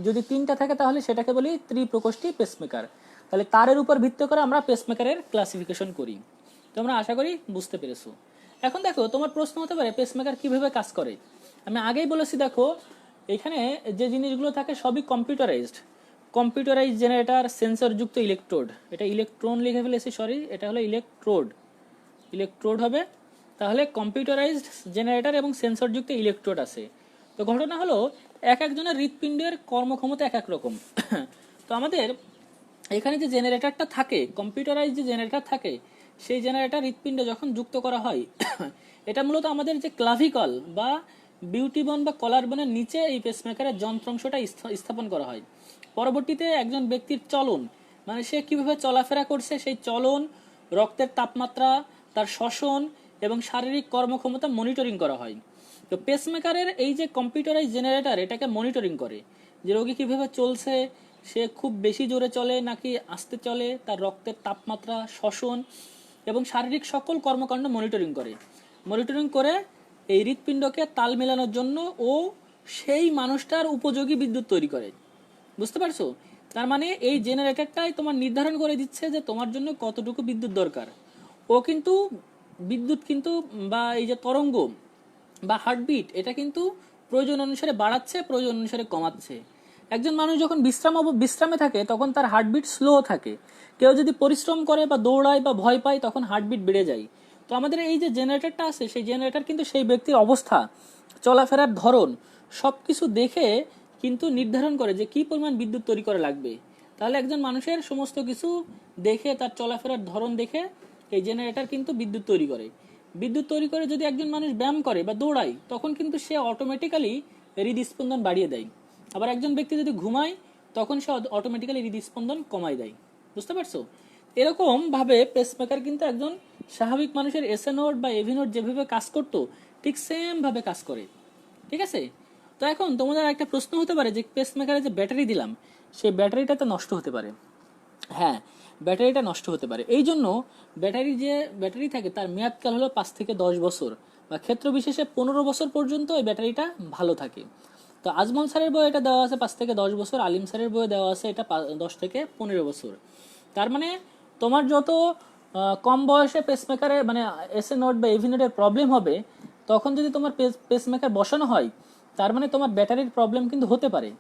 যদি তিনটা থাকে তাহলে সেটাকে বলি ত্রিপ্রকোষ্ঠী পেসমেকার। তাহলে তারের উপর ভিত্তি করে আমরা পেসমেকারের ক্লাসিফিকেশন করি। তোমরা আশা করি বুঝতে পেরেছো। এখন দেখো, তোমার প্রশ্ন হতে পারে পেসমেকার কিভাবে কাজ করে। আমি আগেই বলেছি, দেখো এখানে যে জিনিসগুলো থাকে সবই কম্পিউটারাইজড। কম্পিউটারাইজড জেনারেটর, সেন্সরযুক্ত ইলেকট্রোড। এটা ইলেকট্রন লিখে ফেলেছি, সরি, এটা হলো ইলেকট্রোড। ইলেকট্রোড হবে। তাহলে কম্পিউটারাইজড জেনারেটর এবং সেন্সরযুক্ত ইলেকট্রোড আছে। তো ঘটনা হলো এক একজনের হৃৎপিণ্ডের কর্মক্ষমতা এক এক রকম। তো আমাদের এখানে যে জেনারেটরটা থাকে, কম্পিউটারাইজড যে জেনারেটর থাকে, সেই জেনারেটর হৃৎপিণ্ডে যখন যুক্ত করা হয় এটা মূলত আমাদের যে ক্লাভিকল বা বিউটিবন বা কলারবনের নিচে এই পেসমেকারের যন্ত্রাংশটা স্থাপন করা হয়। পরবর্তীতে একজন ব্যক্তির চলন, মানে সে কিভাবে চলাফেরা করছে সেই চলন, রক্তের তাপমাত্রা, তার শ্বসন এবং শারীরিক কর্মক্ষমতা মনিটরিং করা হয়। তো পেসমেকারের এই যে কম্পিউটারাইজ জেনারেটর এটাকে মনিটরিং করে যে রোগী কিভাবে চলছে, সে খুব বেশি জোরে চলে নাকি আস্তে চলে, তার রক্তের তাপমাত্রা, শ্বসন এবং শারীরিক সকল কর্মকাণ্ড মনিটরিং করে। মনিটরিং করে এই হৃৎপিণ্ডকে তাল মেলানোর জন্য ও সেই মানুষটার উপযোগী বিদ্যুৎ তৈরি করে। বুঝতে পারছো? তার মানে এই জেনারেটরটাই তোমার নির্ধারণ করে দিচ্ছে যে তোমার জন্য কতটুকু বিদ্যুৎ দরকার। ও কিন্তু বিদ্যুৎ কিন্তু বা এই যে তরঙ্গ বা হার্টবিট এটা কিন্তু প্রয়োজন অনুসারে বাড়াচ্ছে, প্রয়োজন অনুসারে কমাচ্ছে। একজন মানুষ যখন বিশ্রামে থাকে তখন তার হার্টবিট স্লো থাকে। কেউ যদি পরিশ্রম করে বা দৌড়ায় বা ভয় পায় তখন হার্টবিট বেড়ে যায়। তো আমাদের এই যে জেনারেটরটা আছে সেই জেনারেটর কিন্তু সেই ব্যক্তির অবস্থা, চলাফেরার ধরন সবকিছু দেখে কিন্তু নির্ধারণ করে যে কি পরিমাণ বিদ্যুৎ তৈরি করা লাগবে। তাহলে একজন মানুষের সমস্ত কিছু দেখে, তার চলাফেরার ধরন দেখে এই জেনারেটর কিন্তু বিদ্যুৎ তৈরি করে। বিদ্যুৎ তৈরি করে যদি একজন মানুষ ব্যায়াম করে বা দৌড়ায় তখন কিন্তু সে অটোমেটিক্যালি হৃদস্পন্দন বাড়িয়ে দেয়। আবার একজন ব্যক্তি যদি ঘুমায় তখন সে অটোমেটিক্যালি হৃদস্পন্দন কমায় দেয়। বুঝতে পারছো? এরকম ভাবে পেসমেকার কিন্তু একজন স্বাভাবিক মানুষের এসএ নোড বা এভি নোড যেভাবে কাজ করতো ঠিক সেম ভাবে কাজ করে। ঠিক আছে? তো এখন তোমাদের একটা প্রশ্ন হতে পারে যে পেসমেকারে যে ব্যাটারি দিলাম সেই ব্যাটারিটা তো নষ্ট হতে পারে। হ্যাঁ, ব্যাটারিটা নষ্ট হতে পারে। এই জন্য ব্যাটারি থাকে তার মেয়াদকাল হলো 5 থেকে 10 বছর বা ক্ষেত্র বিশেষে 15 বছর পর্যন্ত এই ব্যাটারিটা ভালো থাকে। তো আজমল স্যারের বই এটা দেওয়া আছে 5 থেকে 10 বছর, আলিম স্যারের বইয়ে দেওয়া আছে এটা 10 থেকে 15 বছর। তার মানে তোমার যত কম বয়সে পেসমেকারে মানে এসএ নোড বা এভি নোডের প্রবলেম হবে তখন যদি তোমার পেসমেকার বসানো হয় তার মানে তোমার ব্যাটারির প্রবলেম কিন্তু হতে পারে।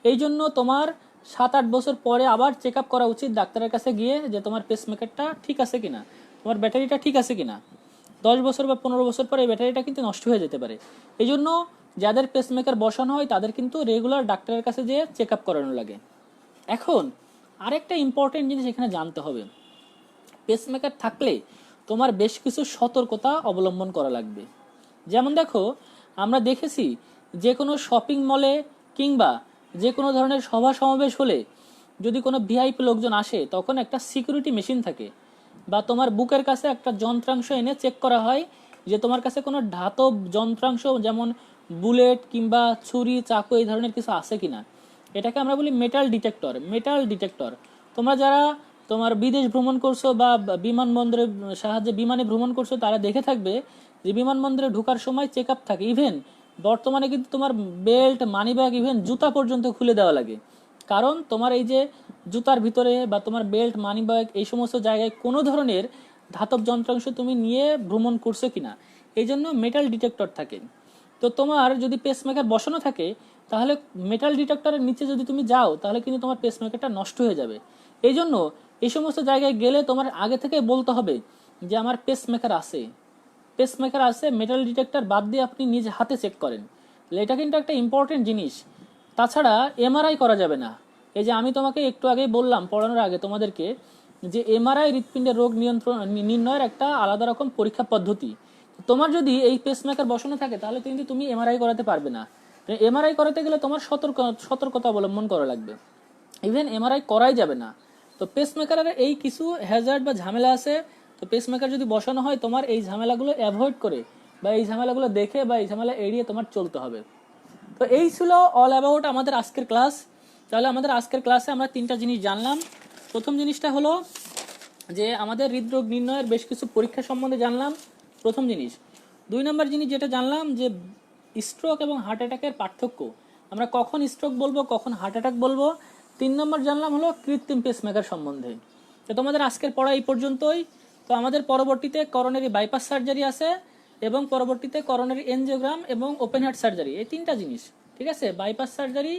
এই জন্য তোমার 7-8 বছর পরে আবার চেক আপ করা উচিত ডাক্তারের কাছে গিয়ে যে তোমার পেসমেকারটা ঠিক আছে কিনা, তোমার ব্যাটারিটা ঠিক আছে কিনা। 10 বছর বা 15 বছর পরে এই ব্যাটারিটা কিন্তু নষ্ট হয়ে যেতে পারে। এই জন্য যাদের পেসমেকার বসানো হয় তাদের কিন্তু রেগুলার ডাক্তারের কাছে যেয়ে চেক আপ করানো লাগে। এখন আরেকটা ইম্পর্টেন্ট জিনিস এখানে জানতে হবে, পেসমেকার থাকলে তোমার বেশ কিছু সতর্কতা অবলম্বন করা লাগবে। যেমন দেখো, আমরা দেখেছি যে কোনো শপিং মলে কিংবা যে কোনো ধরনের সভা সমাবেশ হলে যদি কোনো ভিআইপি লোকজন আসে তখন একটা সিকিউরিটি মেশিন থাকে, বা তোমার বুকের কাছে একটা যন্ত্রাংশ এনে চেক করা হয় যে তোমার কাছে কোনো ধাতব যন্ত্রাংশ যেমন বুলেট কিংবা ছুরি চাকু এই ধরনের কিছু আছে কিনা। এটাকে আমরা বলি মেটাল ডিটেক্টর। মেটাল ডিটেক্টর তোমরা যারা তোমার বিদেশ ভ্রমণ করছো বা বিমানবন্দরের সাহায্যে বিমানে ভ্রমণ করছো তারা দেখে থাকবে যে বিমানবন্দরে ঢোকার সময় চেক আপ থাকে। ইভেন বর্তমানে কিন্তু তোমার বেল্ট, মানিব্যাগ, ইভেন জুতা পর্যন্ত খুলে দেওয়া লাগে, কারণ তোমার এই যে জুতার ভিতরে বা তোমার বেল্ট, মানিব্যাগ এই সমস্ত জায়গায় কোনো ধরনের ধাতব যন্ত্রাংশ তুমি নিয়ে ভ্রমণ করছো কিনা, এই জন্য মেটাল ডিটেক্টর থাকে। তো তোমার যদি পেসমেকার বসানো থাকে তাহলে মেটাল ডিটেক্টরের নিচে যদি তুমি যাও তাহলে কিন্তু তোমার পেসমেকারটা নষ্ট হয়ে যাবে। এই জন্য এই সমস্ত জায়গায় গেলে তোমার আগে থেকে বলতে হবে যে আমার পেসমেকার আছে, পেসমেকার আছে, মেটাল ডিটেক্টর বাদ দিয়ে আপনি নিজ হাতে চেক করেন। এটা কিন্তু একটা ইম্পর্টেন্ট জিনিস। তাছাড়া এমআরআই করা যাবে না। এই যে আমি তোমাকে একটু আগেই বললাম পড়ানোর আগে তোমাদেরকে যে এমআরআই হৃৎপিণ্ডের রোগ নির্ণয়ের একটা আলাদা রকম পরীক্ষা পদ্ধতি। তোমার যদি এই পেসমেকার বসানো থাকে তাহলে কিন্তু তুমি এমআরআই করাতে পারবে না। এমআরআই করাতে গেলে তোমার সতর্কতা অবলম্বন করা লাগবে। ইভেন এমআরআই করাই যাবে না। তো পেসমেকারের এই কিছু হ্যাজার্ড বা ঝামেলা আছে। তো পেসমেকার যদি বসানো হয় তোমার এই ঝামেলাগুলো অ্যাভয়েড করে বা এই ঝামেলাগুলো দেখে বা এই ঝামেলা এড়িয়ে তোমার চলতে হবে। তো এই ছিল অল অ্যাবাউট আমাদের আজকের ক্লাস। তাহলে আমাদের আজকের ক্লাসে আমরা তিনটা জিনিস জানলাম। প্রথম জিনিসটা হলো যে আমাদের হৃদরোগ নির্ণয়ের বেশ কিছু পরীক্ষা সম্বন্ধে জানলাম, প্রথম জিনিস। 2 নম্বর জিনিস যেটা জানলাম যে স্ট্রোক এবং হার্ট অ্যাটাকের পার্থক্য, আমরা কখন স্ট্রোক বলবো কখন হার্ট অ্যাটাক বলবো। 3 নম্বর জানলাম হলো কৃত্রিম পেসমেকার সম্বন্ধে। তো তোমাদের আজকের পড়া এই পর্যন্তই। তো আমাদের পরবর্তীতে করোনারি বাইপাস সার্জারি আছে এবং পরবর্তীতে করোনারি এনজিওগ্রাম এবং ওপেন হার্ট সার্জারি, এই তিনটা জিনিস, ঠিক আছে। Bypass surgery,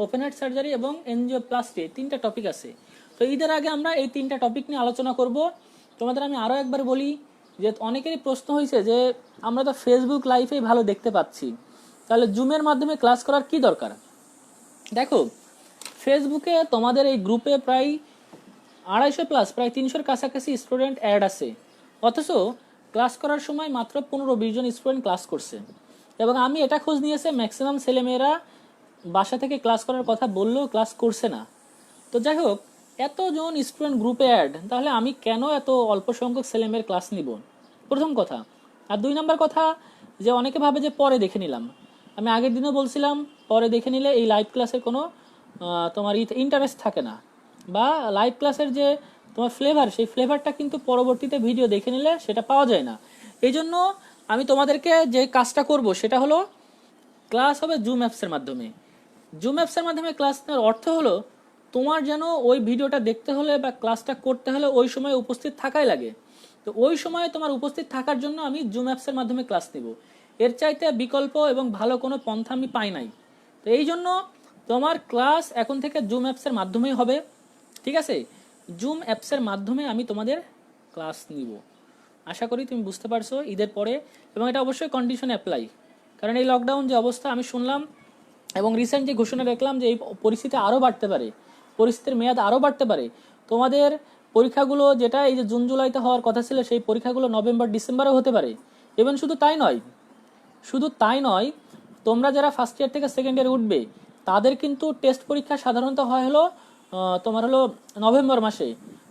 open heart surgery এবং এনজিওপ্লাস্টি, এই তিনটা টপিক আছে। তো ঈদের আগে আমরা এই তিনটা টপিক নিয়ে আলোচনা করব। তোমাদের আমি আরও একবার বলি যে অনেকেরই প্রশ্ন হয়েছে যে আমরা তো ফেসবুক লাইভেই ভালো দেখতে পাচ্ছি, তাহলে জুমের মাধ্যমে ক্লাস করার কি দরকার। দেখো, ফেসবুকে তোমাদের এই গ্রুপে প্রায় 250 প্রায় 300-র কাছাকাছি স্টুডেন্ট অ্যাড আছে, অথচ ক্লাস করার সময় মাত্র 15-20 জন স্টুডেন্ট ক্লাস করছে। এবং আমি এটা খোঁজ নিয়েছে ম্যাক্সিমাম ছেলেমেয়েরা বাসা থেকে ক্লাস করার কথা বললেও ক্লাস করছে না। তো যাই হোক, এতজন স্টুডেন্ট গ্রুপে অ্যাড, তাহলে আমি কেন এত অল্প সংখ্যক ছেলেমেয়ের ক্লাস নিব, প্রথম কথা। আর 2 নম্বর কথা, যে অনেকে ভাবে যে পরে দেখে নিলাম। আমি আগের দিনও বলছিলাম পরে দেখে নিলে এই লাইভ ক্লাসের কোনো তোমার ইন্টারেস্ট থাকে না, বা লাইভ ক্লাসের যে তোমার ফ্লেভার, সেই ফ্লেভারটা কিন্তু পরবর্তীতে ভিডিও দেখে নিলে সেটা পাওয়া যায় না। এই জন্য আমি তোমাদেরকে যে কাজটা করব সেটা হলো ক্লাস হবে জুম অ্যাপসের মাধ্যমে। জুম অ্যাপসের মাধ্যমে ক্লাস নেওয়ার অর্থ হলো তোমার যেন ওই ভিডিওটা দেখতে হলে বা ক্লাসটা করতে হলে ওই সময় উপস্থিত থাকাই লাগে। তো ওই সময় তোমার উপস্থিত থাকার জন্য আমি জুম অ্যাপসের মাধ্যমে ক্লাস নেব। এর চাইতে বিকল্প এবং ভালো কোনো পন্থা আমি পাই নাই। তো এই জন্য তোমার ক্লাস এখন থেকে জুম অ্যাপসের মাধ্যমেই হবে, ঠিক আছে। জুম অ্যাপসের মাধ্যমে আমি তোমাদের ক্লাস নিব। আশা করি তুমি বুঝতে পারছো ঈদের পরে। এবং এটা অবশ্যই কন্ডিশন অ্যাপ্লাই, কারণ এই লকডাউন যে অবস্থা আমি শুনলাম এবং রিসেন্ট যে ঘোষণা দেখলাম যে এই পরিস্থিতি আরও বাড়তে পারে, পরিস্থিতির মেয়াদ আরও বাড়তে পারে। তোমাদের পরীক্ষাগুলো যেটা এই যে জুন জুলাইতে হওয়ার কথা ছিল সেই পরীক্ষাগুলো নভেম্বর ডিসেম্বরেও হতে পারে। এবং শুধু তাই নয়, তোমরা যারা ফার্স্ট ইয়ার থেকে সেকেন্ড ইয়ারে উঠবে তাদের কিন্তু টেস্ট পরীক্ষা সাধারণত হয় হলো তোমার হলো নভেম্বর মাসে।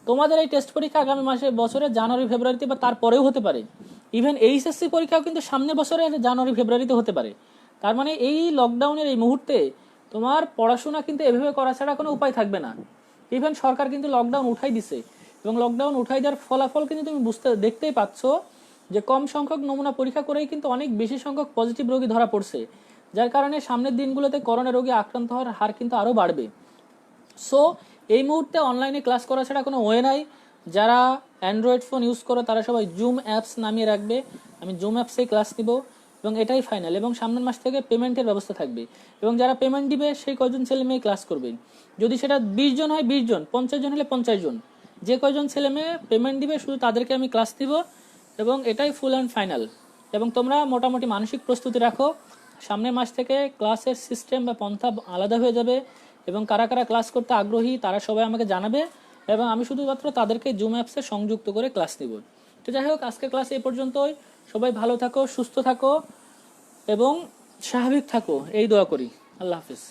তোমাদের এই টেস্ট পরীক্ষা আগামী মাসে বছরে জানুয়ারি ফেব্রুয়ারিতে বা তারপরেও হতে পারে। ইভেন এইচএসসি পরীক্ষাও কিন্তু সামনের বছরে জানুয়ারি ফেব্রুয়ারিতে হতে পারে। তার মানে এই লকডাউনের এই মুহূর্তে তোমার পড়াশোনা কিন্তু এভাবে করা ছাড়া কোনো উপায় থাকবে না। ইভেন সরকার কিন্তু লকডাউন উঠাই দিছে, এবং লকডাউন উঠাই দেওয়ার ফলাফল কিন্তু তুমি দেখতেই পাচ্ছ যে কম সংখ্যক নমুনা পরীক্ষা করেই কিন্তু অনেক বেশি সংখ্যক পজিটিভ রোগী ধরা পড়ছে, যার কারণে সামনের দিনগুলোতে করোনা রোগী আক্রান্ত হওয়ার হার কিন্তু আরও বাড়বে। সো এই মুহূর্তে অনলাইনে ক্লাস করা ছাড়া কোনো ওয়ে নাই। যারা অ্যান্ড্রয়েড ফোন ইউজ করো তারা সবাই জুম অ্যাপস নামিয়ে রাখবে। আমি জুম অ্যাপসেই ক্লাস নিব এবং এটাই ফাইনাল। এবং সামনের মাস থেকে পেমেন্টের ব্যবস্থা থাকবে, এবং যারা পেমেন্ট দিবে সেই কয়জন ছেলে মেয়ে ক্লাস করবে। যদি সেটা 20 জন হয় 20 জন, 50 জন হলে 50 জন, যে কয়জন ছেলে মেয়ে পেমেন্ট দিবে শুধু তাদেরকে আমি ক্লাস দিব, এবং এটাই ফুল অ্যান্ড ফাইনাল। এবং তোমরা মোটামুটি মানসিক প্রস্তুতি রাখো, সামনের মাস থেকে ক্লাসের সিস্টেম বা পন্থা আলাদা হয়ে যাবে, এবং কারা কারা ক্লাস করতে আগ্রহী তারা সবাই আমাকে জানাবে, এবং আমি শুধুমাত্র তাদেরকে জুম অ্যাপসে সংযুক্ত করে ক্লাস নিব। তো যাই হোক, আজকের ক্লাস এই পর্যন্তই। সবাই ভালো থাকো, সুস্থ থাকো এবং স্বাভাবিক থাকো, এই দোয়া করি। আল্লাহ হাফিজ।